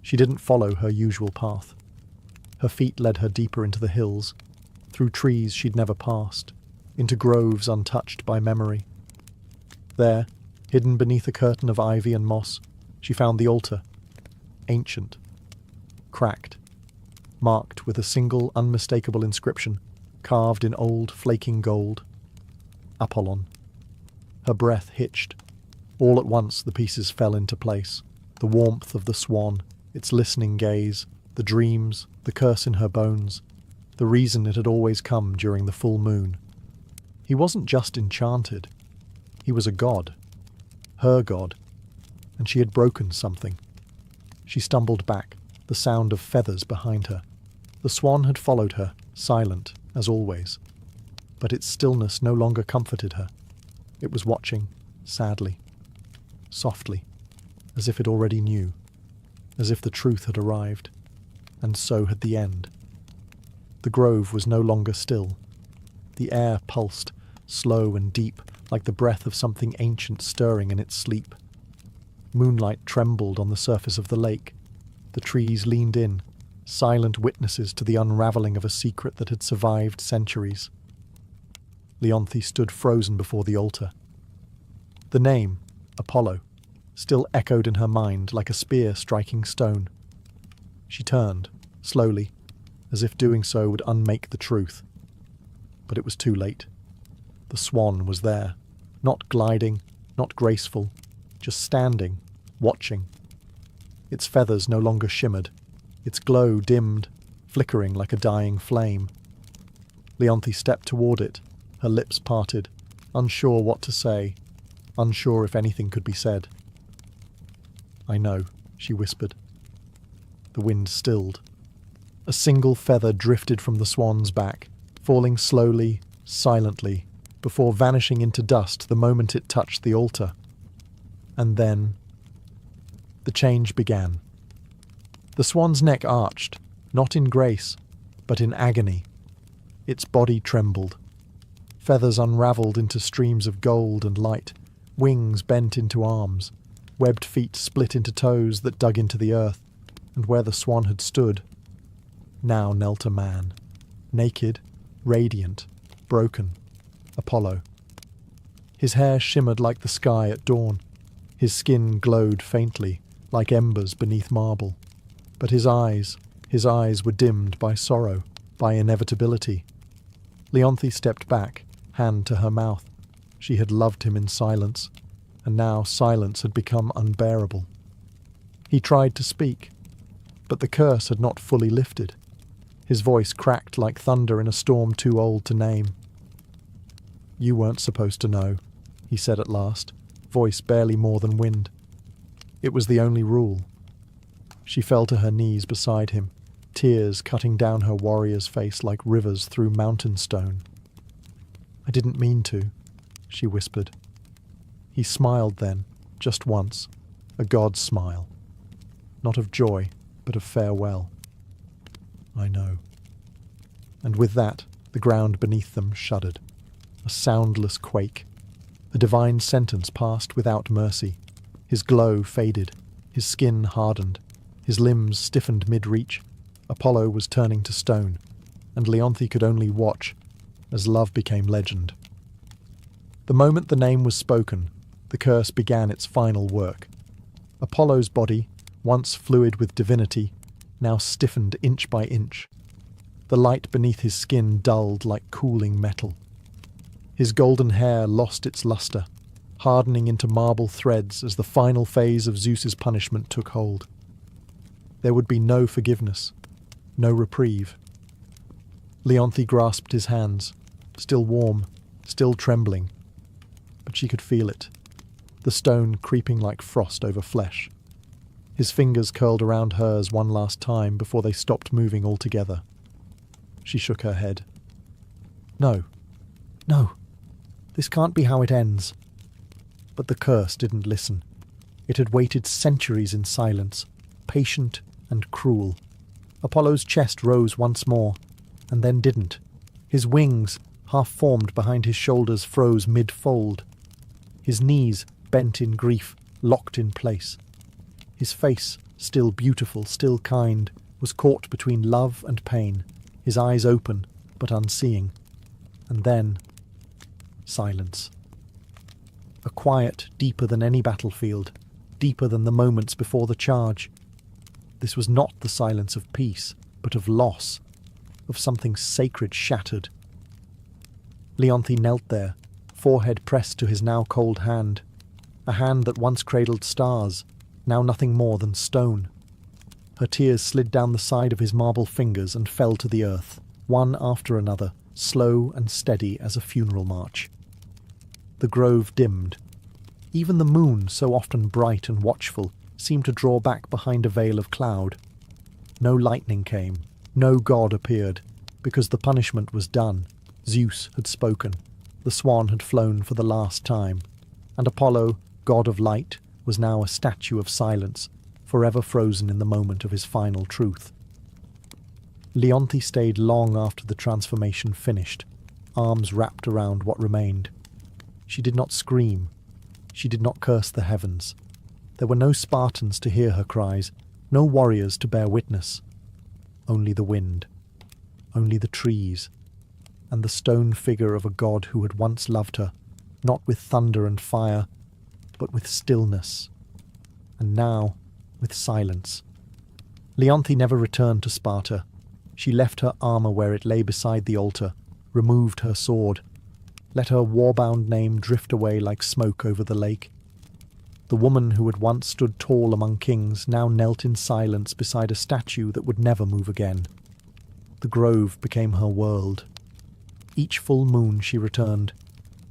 She didn't follow her usual path. Her feet led her deeper into the hills, through trees she'd never passed, into groves untouched by memory. There, hidden beneath a curtain of ivy and moss, she found the altar, ancient, cracked, marked with a single unmistakable inscription, carved in old flaking gold. Apollon. Her breath hitched. All at once the pieces fell into place. The warmth of the swan, its listening gaze, the dreams, the curse in her bones, the reason it had always come during the full moon. He wasn't just enchanted. He was a god. Her god. And she had broken something. She stumbled back, the sound of feathers behind her. The swan had followed her, silent, as always. But its stillness no longer comforted her. It was watching, sadly, softly, as if it already knew, as if the truth had arrived, and so had the end. The grove was no longer still. The air pulsed, slow and deep, like the breath of something ancient stirring in its sleep. Moonlight trembled on the surface of the lake. The trees leaned in, silent witnesses to the unravelling of a secret that had survived centuries. Leonthe stood frozen before the altar. The name, Apollo, still echoed in her mind like a spear striking stone. She turned, slowly, as if doing so would unmake the truth. But it was too late. The swan was there, not gliding, not graceful, just standing, watching. Its feathers no longer shimmered, its glow dimmed, flickering like a dying flame. Leonthe stepped toward it, her lips parted, unsure what to say, unsure if anything could be said. "I know," she whispered. The wind stilled. A single feather drifted from the swan's back, falling slowly, silently, before vanishing into dust the moment it touched the altar. And then the change began. The swan's neck arched, not in grace, but in agony. Its body trembled. Feathers unravelled into streams of gold and light, wings bent into arms, webbed feet split into toes that dug into the earth, and where the swan had stood, now knelt a man, naked, radiant, broken, Apollo. His hair shimmered like the sky at dawn. His skin glowed faintly, like embers beneath marble. But his eyes were dimmed by sorrow, by inevitability. Leonthe stepped back, hand to her mouth. She had loved him in silence, and now silence had become unbearable. He tried to speak, but the curse had not fully lifted. His voice cracked like thunder in a storm too old to name. "You weren't supposed to know," he said at last, voice barely more than wind. It was the only rule. She fell to her knees beside him, tears cutting down her warrior's face like rivers through mountain stone. "I didn't mean to," she whispered. He smiled then, just once, a god's smile. Not of joy, but of farewell. "I know." And with that, the ground beneath them shuddered. A soundless quake. A divine sentence passed without mercy. His glow faded. His skin hardened. His limbs stiffened mid-reach. Apollo was turning to stone, and Leonthe could only watch as love became legend. The moment the name was spoken, the curse began its final work. Apollo's body, once fluid with divinity, now stiffened inch by inch. The light beneath his skin dulled like cooling metal. His golden hair lost its luster, hardening into marble threads as the final phase of Zeus's punishment took hold. There would be no forgiveness, no reprieve. Leonthe grasped his hands, still warm, still trembling, but she could feel it, the stone creeping like frost over flesh. His fingers curled around hers one last time before they stopped moving altogether. She shook her head. No, this can't be how it ends. But the curse didn't listen. It had waited centuries in silence, patient and cruel. Apollo's chest rose once more, and then didn't. His wings, half formed behind his shoulders, froze mid-fold. His knees, bent in grief, locked in place. His face, still beautiful, still kind, was caught between love and pain, his eyes open, but unseeing. And then, silence. A quiet deeper than any battlefield, deeper than the moments before the charge. This was not the silence of peace, but of loss, of something sacred shattered. Leonthe knelt there, forehead pressed to his now cold hand, a hand that once cradled stars, now nothing more than stone. Her tears slid down the side of his marble fingers and fell to the earth, one after another, slow and steady as a funeral march. The grove dimmed. Even the moon, so often bright and watchful, seemed to draw back behind a veil of cloud. No lightning came, no god appeared, because the punishment was done. Zeus had spoken. The swan had flown for the last time, and Apollo, god of light, was now a statue of silence, forever frozen in the moment of his final truth. Leonthe stayed long after the transformation finished, arms wrapped around what remained. She did not scream. She did not curse the heavens. There were no Spartans to hear her cries, no warriors to bear witness. Only the wind, only the trees, and the stone figure of a god who had once loved her, not with thunder and fire, but with stillness, and now with silence. Leonthe never returned to Sparta. She left her armour where it lay beside the altar, removed her sword, let her war-bound name drift away like smoke over the lake. The woman who had once stood tall among kings now knelt in silence beside a statue that would never move again. The grove became her world. Each full moon she returned,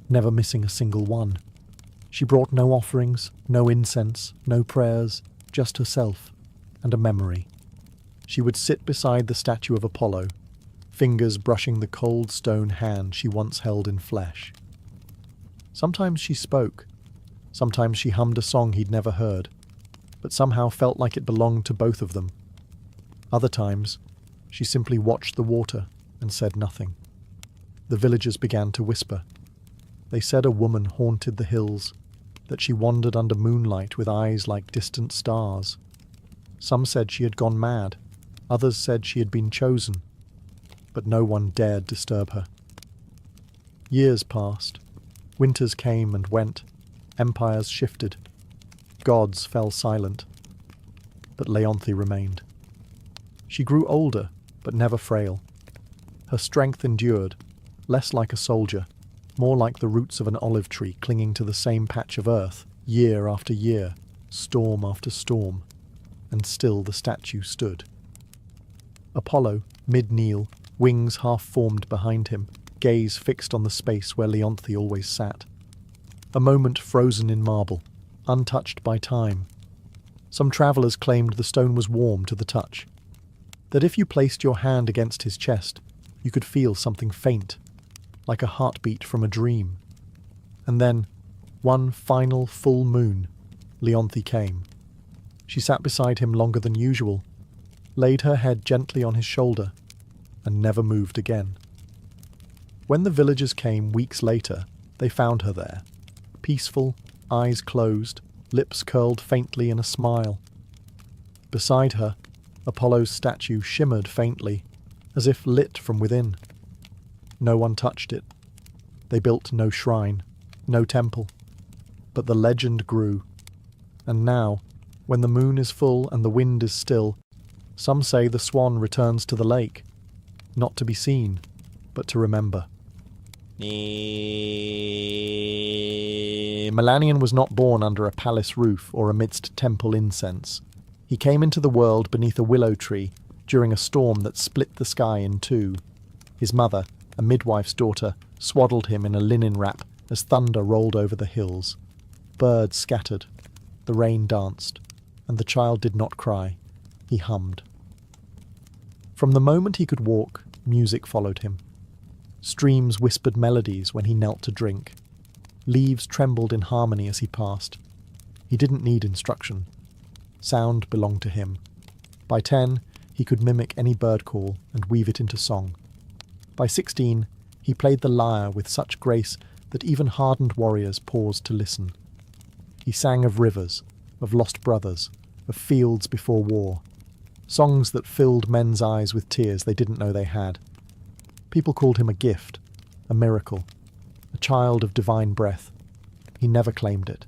never missing a single one. She brought no offerings, no incense, no prayers, just herself, and a memory. She would sit beside the statue of Apollo, fingers brushing the cold stone hand she once held in flesh. Sometimes she spoke, sometimes she hummed a song he'd never heard, but somehow felt like it belonged to both of them. Other times, she simply watched the water and said nothing. The villagers began to whisper. They said a woman haunted the hills, that she wandered under moonlight with eyes like distant stars. Some said she had gone mad, others said she had been chosen, but no one dared disturb her. Years passed. Winters came and went. Empires shifted. Gods fell silent. But Leonthe remained. She grew older, but never frail. Her strength endured, less like a soldier, more like the roots of an olive tree clinging to the same patch of earth, year after year, storm after storm, and still the statue stood. Apollo, mid-kneel, wings half-formed behind him, gaze fixed on the space where Leonthe always sat. A moment frozen in marble, untouched by time. Some travellers claimed the stone was warm to the touch, that if you placed your hand against his chest, you could feel something faint, like a heartbeat from a dream. And then, one final full moon, Leonthe came. She sat beside him longer than usual, laid her head gently on his shoulder, and never moved again. When the villagers came weeks later, they found her there, peaceful, eyes closed, lips curled faintly in a smile. Beside her, Apollo's statue shimmered faintly, as if lit from within. No one touched it. They built no shrine, no temple. But the legend grew. And now, when the moon is full and the wind is still, some say the swan returns to the lake, not to be seen, but to remember. Melanion was not born under a palace roof or amidst temple incense. He came into the world beneath a willow tree during a storm that split the sky in two. His mother, a midwife's daughter, swaddled him in a linen wrap as thunder rolled over the hills. Birds scattered, the rain danced, and the child did not cry. He hummed. From the moment he could walk, music followed him. Streams whispered melodies when he knelt to drink. Leaves trembled in harmony as he passed. He didn't need instruction. Sound belonged to him. By 10, he could mimic any bird call and weave it into song. By 16, he played the lyre with such grace that even hardened warriors paused to listen. He sang of rivers, of lost brothers, of fields before war, songs that filled men's eyes with tears they didn't know they had. People called him a gift, a miracle, a child of divine breath. He never claimed it.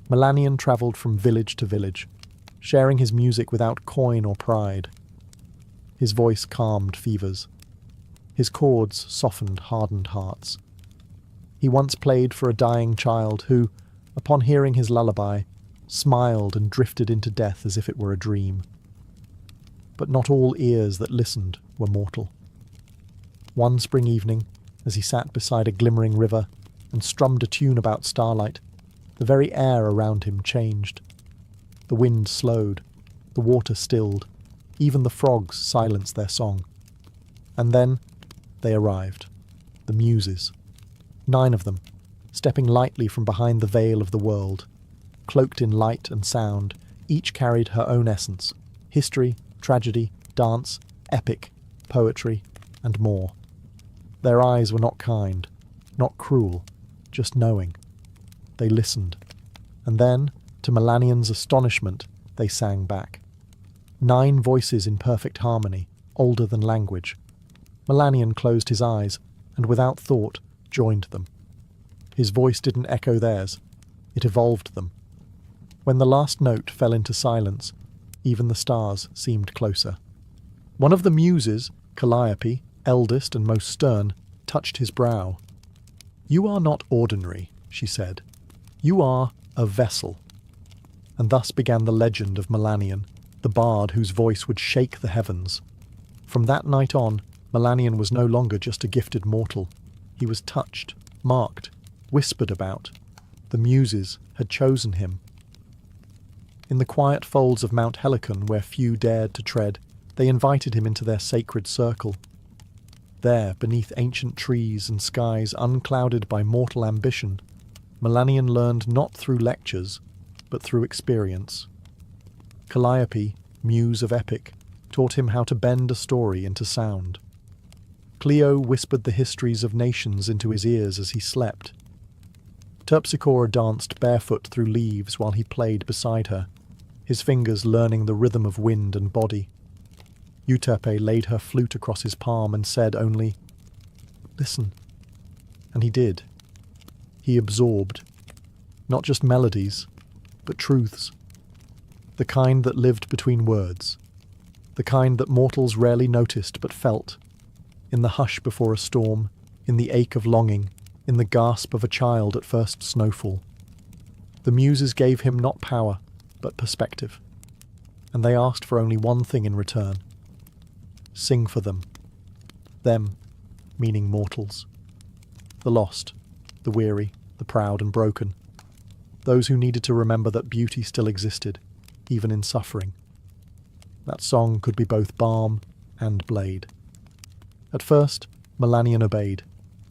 Melanion travelled from village to village, sharing his music without coin or pride. His voice calmed fevers. His chords softened hardened hearts. He once played for a dying child who, upon hearing his lullaby, smiled and drifted into death as if it were a dream. But not all ears that listened were mortal. One spring evening, as he sat beside a glimmering river and strummed a tune about starlight, the very air around him changed. The wind slowed, the water stilled, even the frogs silenced their song. And then they arrived, the Muses. 9 of them, stepping lightly from behind the veil of the world. Cloaked in light and sound, each carried her own essence: history, tragedy, dance, epic, poetry, and more. Their eyes were not kind, not cruel, just knowing. They listened, and then, to Melanion's astonishment, they sang back. 9 voices in perfect harmony, older than language. Melanion closed his eyes, and without thought, joined them. His voice didn't echo theirs, it evolved them. When the last note fell into silence, even the stars seemed closer. One of the Muses, Calliope, eldest and most stern, touched his brow. "You are not ordinary," she said. "You are a vessel." And thus began the legend of Melanion, the bard whose voice would shake the heavens. From that night on, Melanion was no longer just a gifted mortal. He was touched, marked, whispered about. The Muses had chosen him. In the quiet folds of Mount Helicon, where few dared to tread, they invited him into their sacred circle. There, beneath ancient trees and skies unclouded by mortal ambition, Melanion learned not through lectures, but through experience. Calliope, muse of epic, taught him how to bend a story into sound. Clio whispered the histories of nations into his ears as he slept. Terpsichore danced barefoot through leaves while he played beside her, his fingers learning the rhythm of wind and body. Euterpe laid her flute across his palm and said only, "Listen." And he did. He absorbed, not just melodies, but truths. The kind that lived between words. The kind that mortals rarely noticed but felt. In the hush before a storm, in the ache of longing, in the gasp of a child at first snowfall. The Muses gave him not power, but perspective. And they asked for only one thing in return. Sing for them. Them, meaning mortals. The lost, the weary, the proud and broken. Those who needed to remember that beauty still existed, even in suffering. That song could be both balm and blade. At first, Melanion obeyed.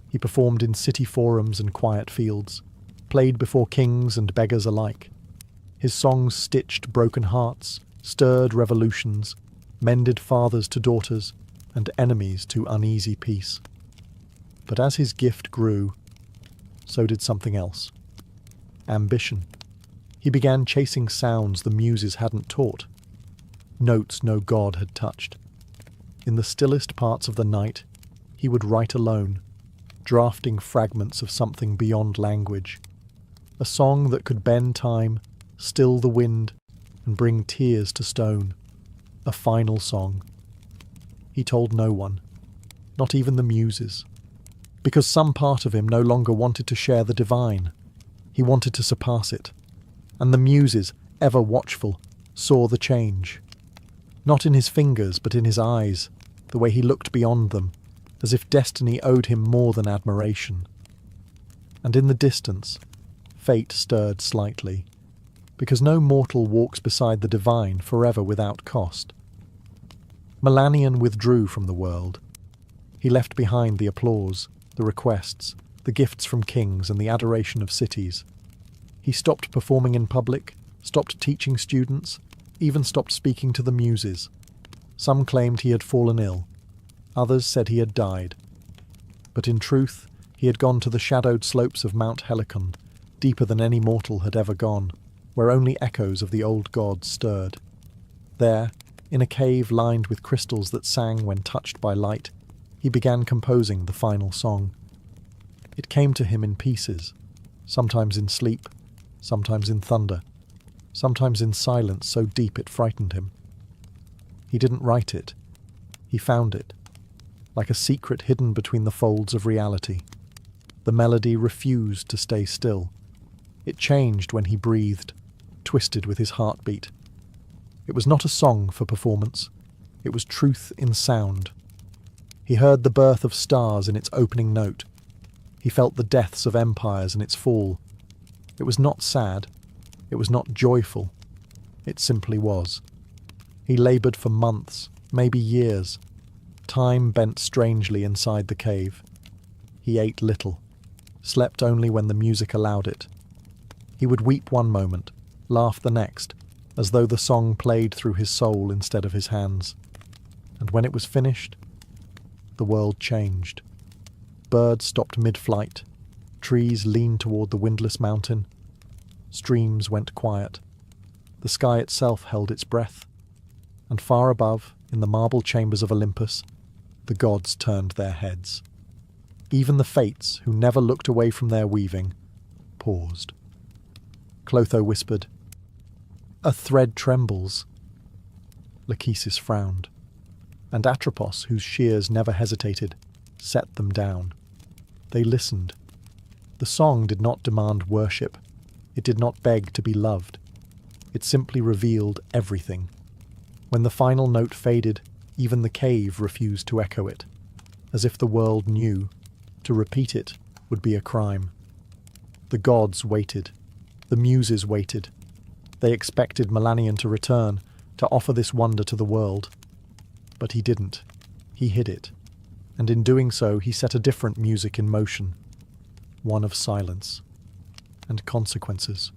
He performed in city forums and quiet fields, played before kings and beggars alike. His songs stitched broken hearts, stirred revolutions, mended fathers to daughters, and enemies to uneasy peace. But as his gift grew, so did something else. Ambition. He began chasing sounds the Muses hadn't taught, notes no god had touched. In the stillest parts of the night, he would write alone, drafting fragments of something beyond language. A song that could bend time, still the wind, and bring tears to stone. A final song. He told no one, not even the Muses. because some part of him no longer wanted to share the divine. He wanted to surpass it. And the muses, ever watchful, saw the change. Not in his fingers, but in his eyes, the way he looked beyond them, as if destiny owed him more than admiration. And in the distance, fate stirred slightly, because no mortal walks beside the divine forever without cost. Melanion withdrew from the world. He left behind the applause, the requests, the gifts from kings and the adoration of cities. He stopped performing in public, stopped teaching students, even stopped speaking to the muses. Some claimed he had fallen ill. Others said he had died. But in truth, he had gone to the shadowed slopes of Mount Helicon, deeper than any mortal had ever gone, where only echoes of the old gods stirred. There, in a cave lined with crystals that sang when touched by light, he began composing the final song. It came to him in pieces, sometimes in sleep, sometimes in thunder, sometimes in silence so deep it frightened him. He didn't write it. He found it, like a secret hidden between the folds of reality. The melody refused to stay still. It changed when he breathed, twisted with his heartbeat. It was not a song for performance. It was truth in sound. He heard the birth of stars in its opening note. He felt the deaths of empires in its fall. It was not sad. It was not joyful. It simply was. He laboured for months, maybe years. Time bent strangely inside the cave. He ate little, slept only when the music allowed it. He would weep one moment, laugh the next, as though the song played through his soul instead of his hands. And when it was finished, the world changed. Birds stopped mid-flight. Trees leaned toward the windless mountain. Streams went quiet. The sky itself held its breath. And far above, in the marble chambers of Olympus, the gods turned their heads. Even the fates, who never looked away from their weaving, paused. Clotho whispered, "A thread trembles." Lachesis frowned, and Atropos, whose shears never hesitated, set them down. They listened. The song did not demand worship. It did not beg to be loved. It simply revealed everything. When the final note faded, even the cave refused to echo it, as if the world knew to repeat it would be a crime. The gods waited. The muses waited. They expected Melanion to return, to offer this wonder to the world. But he didn't. He hid it. And in doing so, he set a different music in motion. One of silence. And consequences.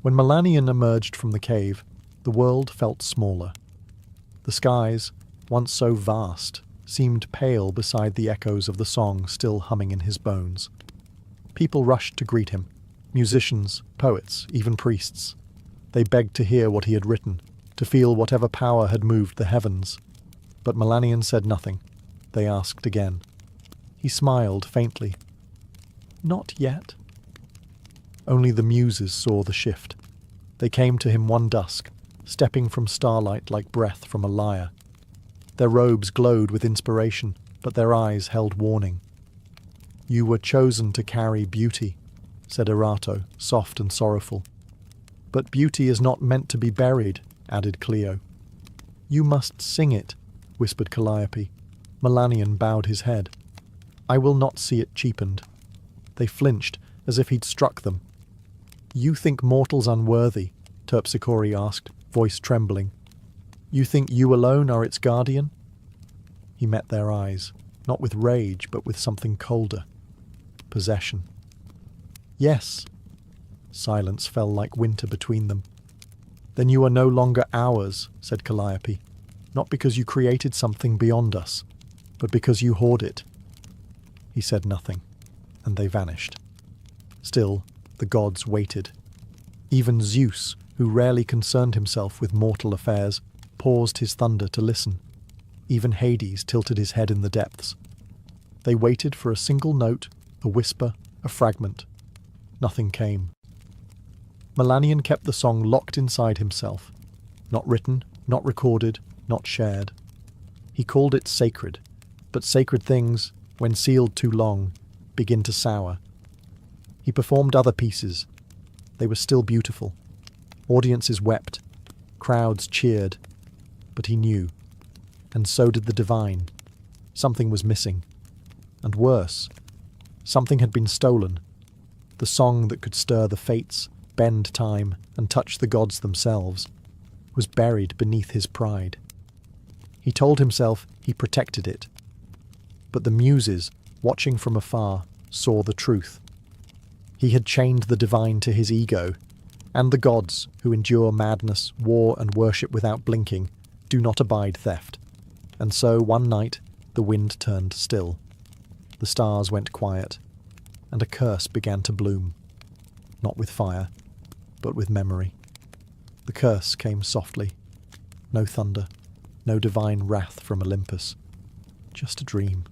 When Melanion emerged from the cave, the world felt smaller. The skies, once so vast, seemed pale beside the echoes of the song still humming in his bones. People rushed to greet him. Musicians, poets, even priests. They begged to hear what he had written, to feel whatever power had moved the heavens. But Melanion said nothing. They asked again. He smiled faintly. Not yet. Only the muses saw the shift. They came to him one dusk, stepping from starlight like breath from a lyre. Their robes glowed with inspiration, but their eyes held warning. "You were chosen to carry beauty," said Erato, soft and sorrowful. "But beauty is not meant to be buried," added Clio. "You must sing it," whispered Calliope. Melanion bowed his head. "I will not see it cheapened." They flinched, as if he'd struck them. "You think mortals unworthy?" Terpsichore asked, voice trembling. "You think you alone are its guardian?" He met their eyes, not with rage, but with something colder. Possession. "Yes." Silence fell like winter between them. "Then you are no longer ours," said Calliope, "not because you created something beyond us, but because you hoard it." He said nothing, and they vanished. Still, the gods waited. Even Zeus, who rarely concerned himself with mortal affairs, paused his thunder to listen. Even Hades tilted his head in the depths. They waited for a single note, a whisper, a fragment. Nothing came. Melanion kept the song locked inside himself. Not written, not recorded, not shared. He called it sacred, but sacred things, when sealed too long, begin to sour. He performed other pieces. They were still beautiful. Audiences wept. Crowds cheered. But he knew. And so did the divine. Something was missing. And worse, something had been stolen. The song that could stir the fates, bend time, and touch the gods themselves, was buried beneath his pride. He told himself he protected it. But the muses, watching from afar, saw the truth. He had chained the divine to his ego, and the gods, who endure madness, war, and worship without blinking, do not abide theft. And so, one night, the wind turned still. The stars went quiet, and a curse began to bloom, not with fire, but with memory. The curse came softly. No thunder, no divine wrath from Olympus. Just a dream.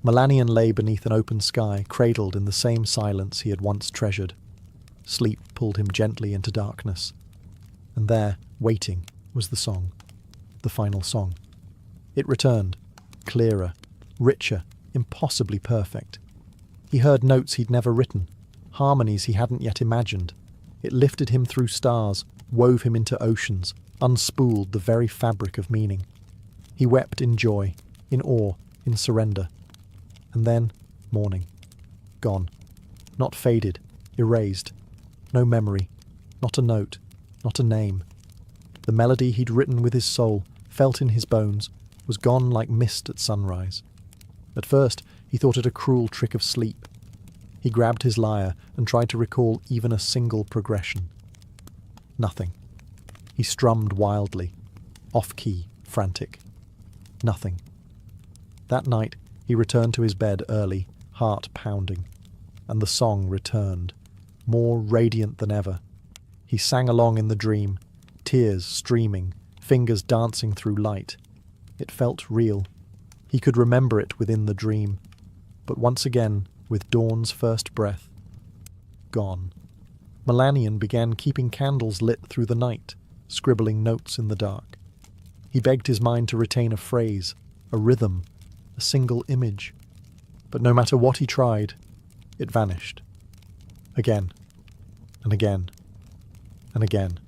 Melanion lay beneath an open sky, cradled in the same silence he had once treasured. Sleep pulled him gently into darkness. And there, waiting, was the song. The final song. It returned, clearer, richer, impossibly perfect. He heard notes he'd never written, harmonies he hadn't yet imagined. It lifted him through stars, wove him into oceans, unspooled the very fabric of meaning. He wept in joy, in awe, in surrender. And then, morning. Gone. Not faded, erased. No memory, not a note, not a name. The melody he'd written with his soul, felt in his bones, was gone like mist at sunrise. At first, he thought it a cruel trick of sleep. He grabbed his lyre and tried to recall even a single progression. Nothing. He strummed wildly, off-key, frantic. Nothing. That night, he returned to his bed early, heart pounding, and the song returned, more radiant than ever. He sang along in the dream, tears streaming, fingers dancing through light. It felt real. He could remember it within the dream, but once again, with dawn's first breath, gone. Melanion began keeping candles lit through the night, scribbling notes in the dark. He begged his mind to retain a phrase, a rhythm, a single image. But no matter what he tried, it vanished. Again, and again, and again.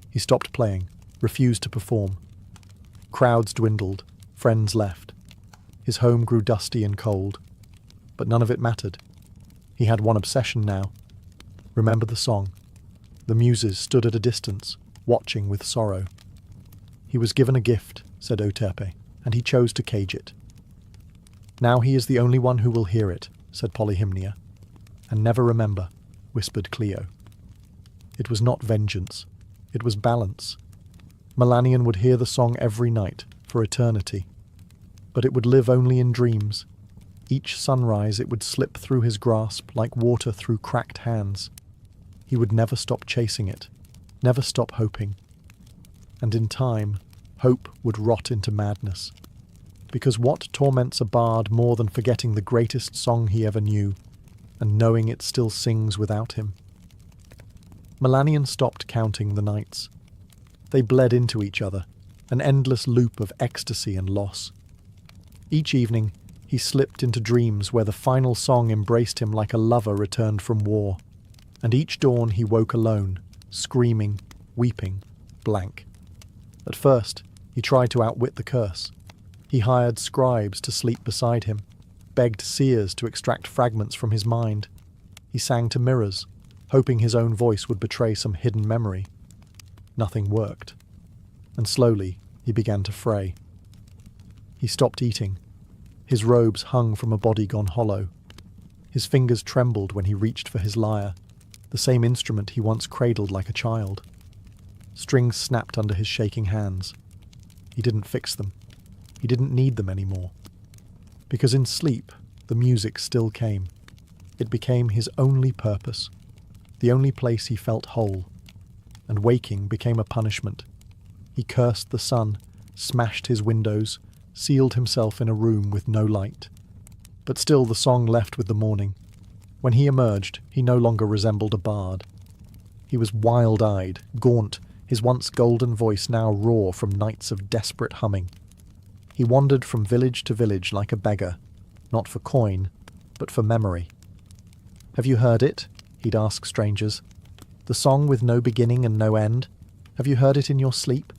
He stopped playing, refused to perform. Crowds dwindled, friends left. His home grew dusty and cold. But none of it mattered. He had one obsession now. Remember the song. The muses stood at a distance, watching with sorrow. He was given a gift, said Euterpe, and he chose to cage it. Now he is the only one who will hear it, said Polyhymnia. And never remember, whispered Clio. It was not vengeance. It was balance. Melanion would hear the song every night, for eternity. But it would live only in dreams. Each sunrise it would slip through his grasp like water through cracked hands. He would never stop chasing it, never stop hoping. And in time, hope would rot into madness. Because what torments a bard more than forgetting the greatest song he ever knew, and knowing it still sings without him? Melanion stopped counting the nights. They bled into each other, an endless loop of ecstasy and loss. Each evening, he slipped into dreams where the final song embraced him like a lover returned from war. And each dawn he woke alone, screaming, weeping, blank. At first, he tried to outwit the curse. He hired scribes to sleep beside him, begged seers to extract fragments from his mind. He sang to mirrors, hoping his own voice would betray some hidden memory. Nothing worked. And slowly, he began to fray. He stopped eating. His robes hung from a body gone hollow. His fingers trembled when he reached for his lyre, the same instrument he once cradled like a child. Strings snapped under his shaking hands. He didn't fix them. He didn't need them anymore. Because in sleep, the music still came. It became his only purpose, the only place he felt whole. And waking became a punishment. He cursed the sun, smashed his windows, sealed himself in a room with no light. But still the song left with the morning. When he emerged, he no longer resembled a bard. He was wild-eyed, gaunt, his once golden voice now raw from nights of desperate humming. He wandered from village to village like a beggar, not for coin, but for memory. "Have you heard it?" he'd ask strangers. "The song with no beginning and no end? Have you heard it in your sleep?"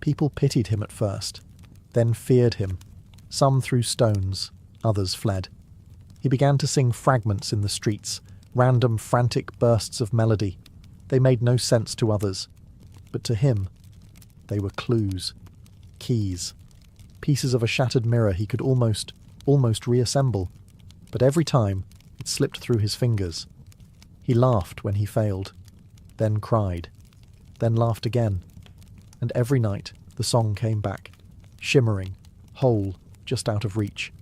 People pitied him at first, then feared him. Some threw stones, others fled. He began to sing fragments in the streets, random frantic bursts of melody. They made no sense to others, but to him, they were clues, keys, pieces of a shattered mirror he could almost reassemble, but every time it slipped through his fingers. He laughed when he failed, then cried, then laughed again, and every night the song came back, shimmering, whole, just out of reach.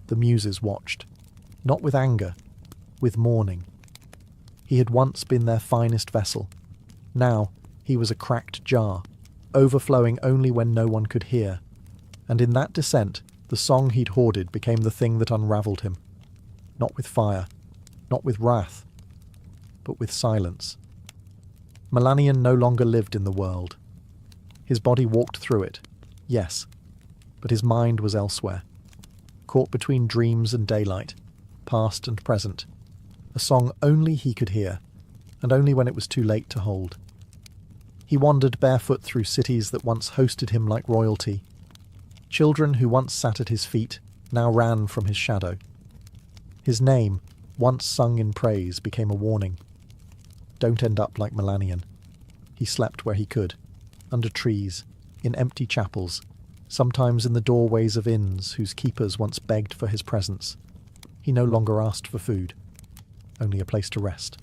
The muses watched, not with anger, with mourning. He had once been their finest vessel. Now he was a cracked jar, overflowing only when no one could hear. And in that descent, the song he'd hoarded became the thing that unravelled him. Not with fire, not with wrath, but with silence. Melanion no longer lived in the world. His body walked through it, yes, but his mind was elsewhere, caught between dreams and daylight, past and present, a song only he could hear, and only when it was too late to hold. He wandered barefoot through cities that once hosted him like royalty. Children who once sat at his feet now ran from his shadow. His name, once sung in praise, became a warning. Don't end up like Melanion. He slept where he could, under trees, in empty chapels, sometimes in the doorways of inns whose keepers once begged for his presence. He no longer asked for food, only a place to rest,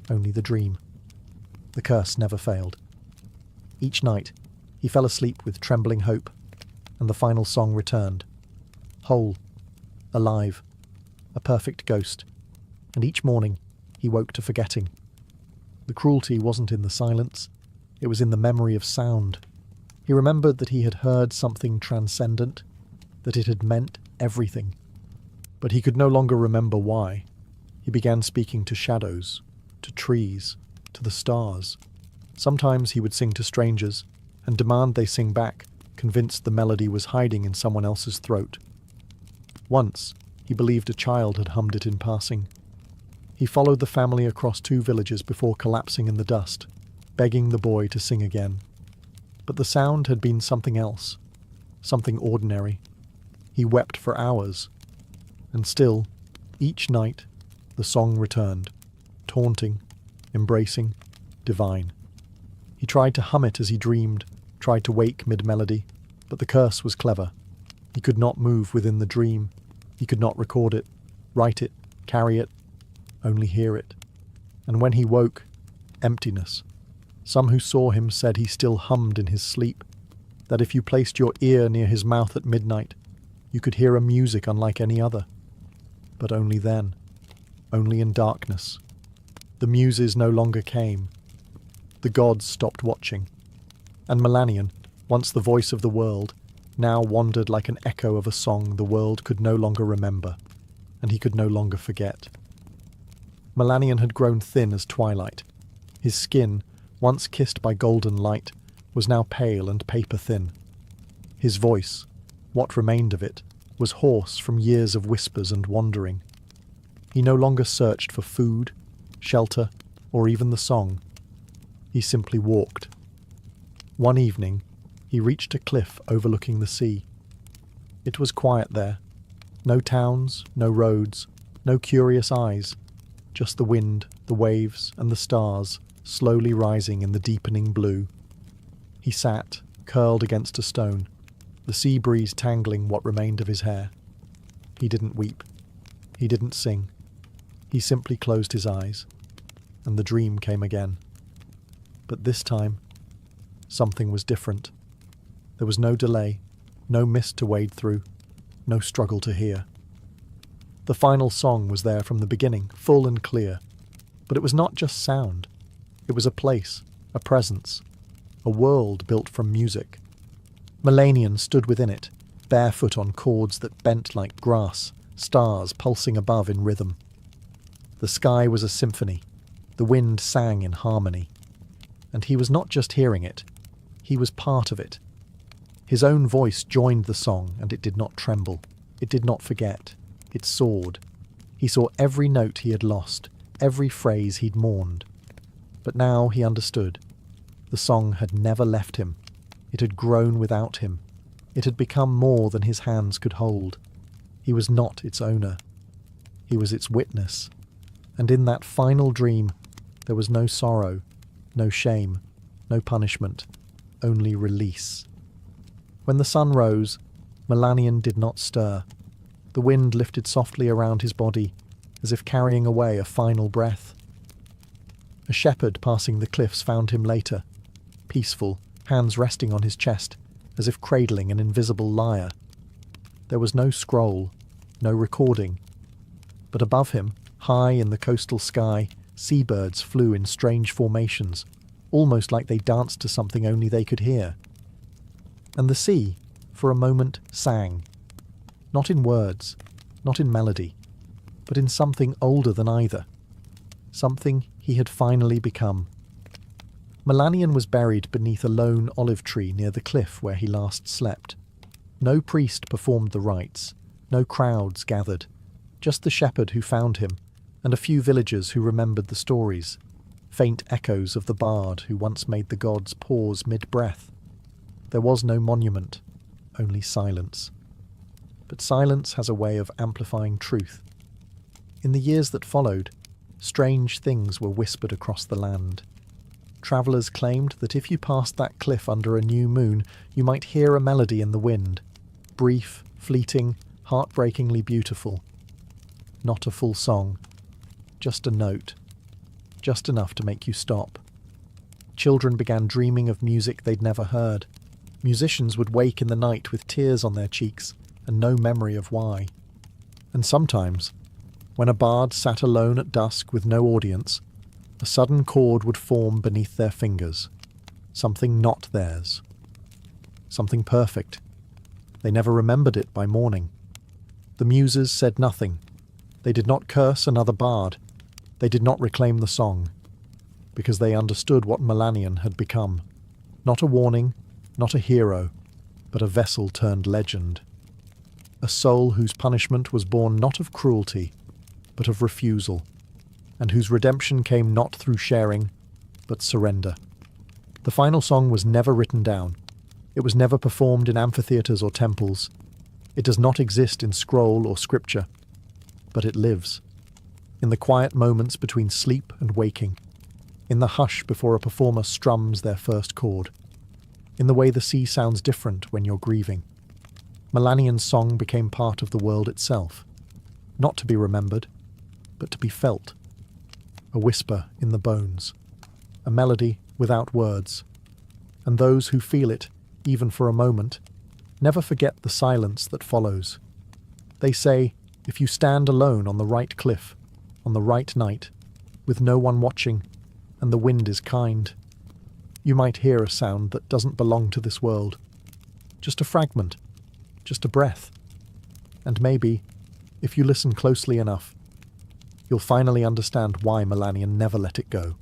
only the dream. The curse never failed. Each night, he fell asleep with trembling hope, and the final song returned, whole, alive, a perfect ghost, and each morning he woke to forgetting. The cruelty wasn't in the silence, it was in the memory of sound. He remembered that he had heard something transcendent, that it had meant everything. But he could no longer remember why. He began speaking to shadows, to trees, to the stars. Sometimes he would sing to strangers, and demand they sing back, convinced the melody was hiding in someone else's throat. Once, he believed a child had hummed it in passing. He followed the family across 2 villages before collapsing in the dust, begging the boy to sing again. But the sound had been something else, something ordinary. He wept for hours, and still, each night, the song returned, taunting, embracing, divine. He tried to hum it as he dreamed, tried to wake mid-melody, but the curse was clever. He could not move within the dream. He could not record it, write it, carry it, only hear it. And when he woke, emptiness. Some who saw him said he still hummed in his sleep, that if you placed your ear near his mouth at midnight, you could hear a music unlike any other. But only then, only in darkness. The muses no longer came. The gods stopped watching. And Melanion, once the voice of the world, now wandered like an echo of a song the world could no longer remember, and he could no longer forget. Melanion had grown thin as twilight. His skin, once kissed by golden light, was now pale and paper-thin. His voice, what remained of it, was hoarse from years of whispers and wandering. He no longer searched for food, shelter, or even the song. He simply walked. One evening, he reached a cliff overlooking the sea. It was quiet there. No towns, no roads, no curious eyes, just the wind, the waves, and the stars slowly rising in the deepening blue. He sat, curled against a stone, the sea breeze tangling what remained of his hair. He didn't weep. He didn't sing. He simply closed his eyes, and the dream came again. But this time, something was different. There was no delay, no mist to wade through, no struggle to hear. The final song was there from the beginning, full and clear. But it was not just sound. It was a place, a presence, a world built from music. Melanion stood within it, barefoot on chords that bent like grass, stars pulsing above in rhythm. The sky was a symphony. The wind sang in harmony. And he was not just hearing it. He was part of it. His own voice joined the song, and it did not tremble. It did not forget. It soared. He saw every note he had lost, every phrase he'd mourned. But now he understood. The song had never left him. It had grown without him. It had become more than his hands could hold. He was not its owner. He was its witness. And in that final dream, there was no sorrow, no shame, no punishment, only release. When the sun rose, Melanion did not stir. The wind lifted softly around his body, as if carrying away a final breath. A shepherd passing the cliffs found him later, peaceful, hands resting on his chest, as if cradling an invisible lyre. There was no scroll, no recording. But above him, high in the coastal sky, seabirds flew in strange formations, almost like they danced to something only they could hear. And the sea, for a moment, sang. Not in words, not in melody, but in something older than either. Something he had finally become. Melanion was buried beneath a lone olive tree near the cliff where he last slept. No priest performed the rites, no crowds gathered, just the shepherd who found him, and a few villagers who remembered the stories, faint echoes of the bard who once made the gods pause mid-breath. There was no monument, only silence. But silence has a way of amplifying truth. In the years that followed, strange things were whispered across the land. Travellers claimed that if you passed that cliff under a new moon, you might hear a melody in the wind, brief, fleeting, heartbreakingly beautiful. Not a full song, just a note, just enough to make you stop. Children began dreaming of music they'd never heard. Musicians would wake in the night with tears on their cheeks and no memory of why. And sometimes, when a bard sat alone at dusk with no audience, a sudden chord would form beneath their fingers, something not theirs, something perfect. They never remembered it by morning. The muses said nothing. They did not curse another bard. They did not reclaim the song, because they understood what Melanion had become. Not a warning, not a hero, but a vessel turned legend. A soul whose punishment was born not of cruelty, but of refusal, and whose redemption came not through sharing, but surrender. The final song was never written down. It was never performed in amphitheatres or temples. It does not exist in scroll or scripture, but it lives. In the quiet moments between sleep and waking, in the hush before a performer strums their first chord, in the way the sea sounds different when you're grieving. Melanion's song became part of the world itself, not to be remembered, but to be felt. A whisper in the bones, a melody without words, and those who feel it, even for a moment, never forget the silence that follows. They say, if you stand alone on the right cliff, on the right night, with no one watching, and the wind is kind, you might hear a sound that doesn't belong to this world. Just a fragment, just a breath. And maybe, if you listen closely enough, you'll finally understand why Melanion never let it go.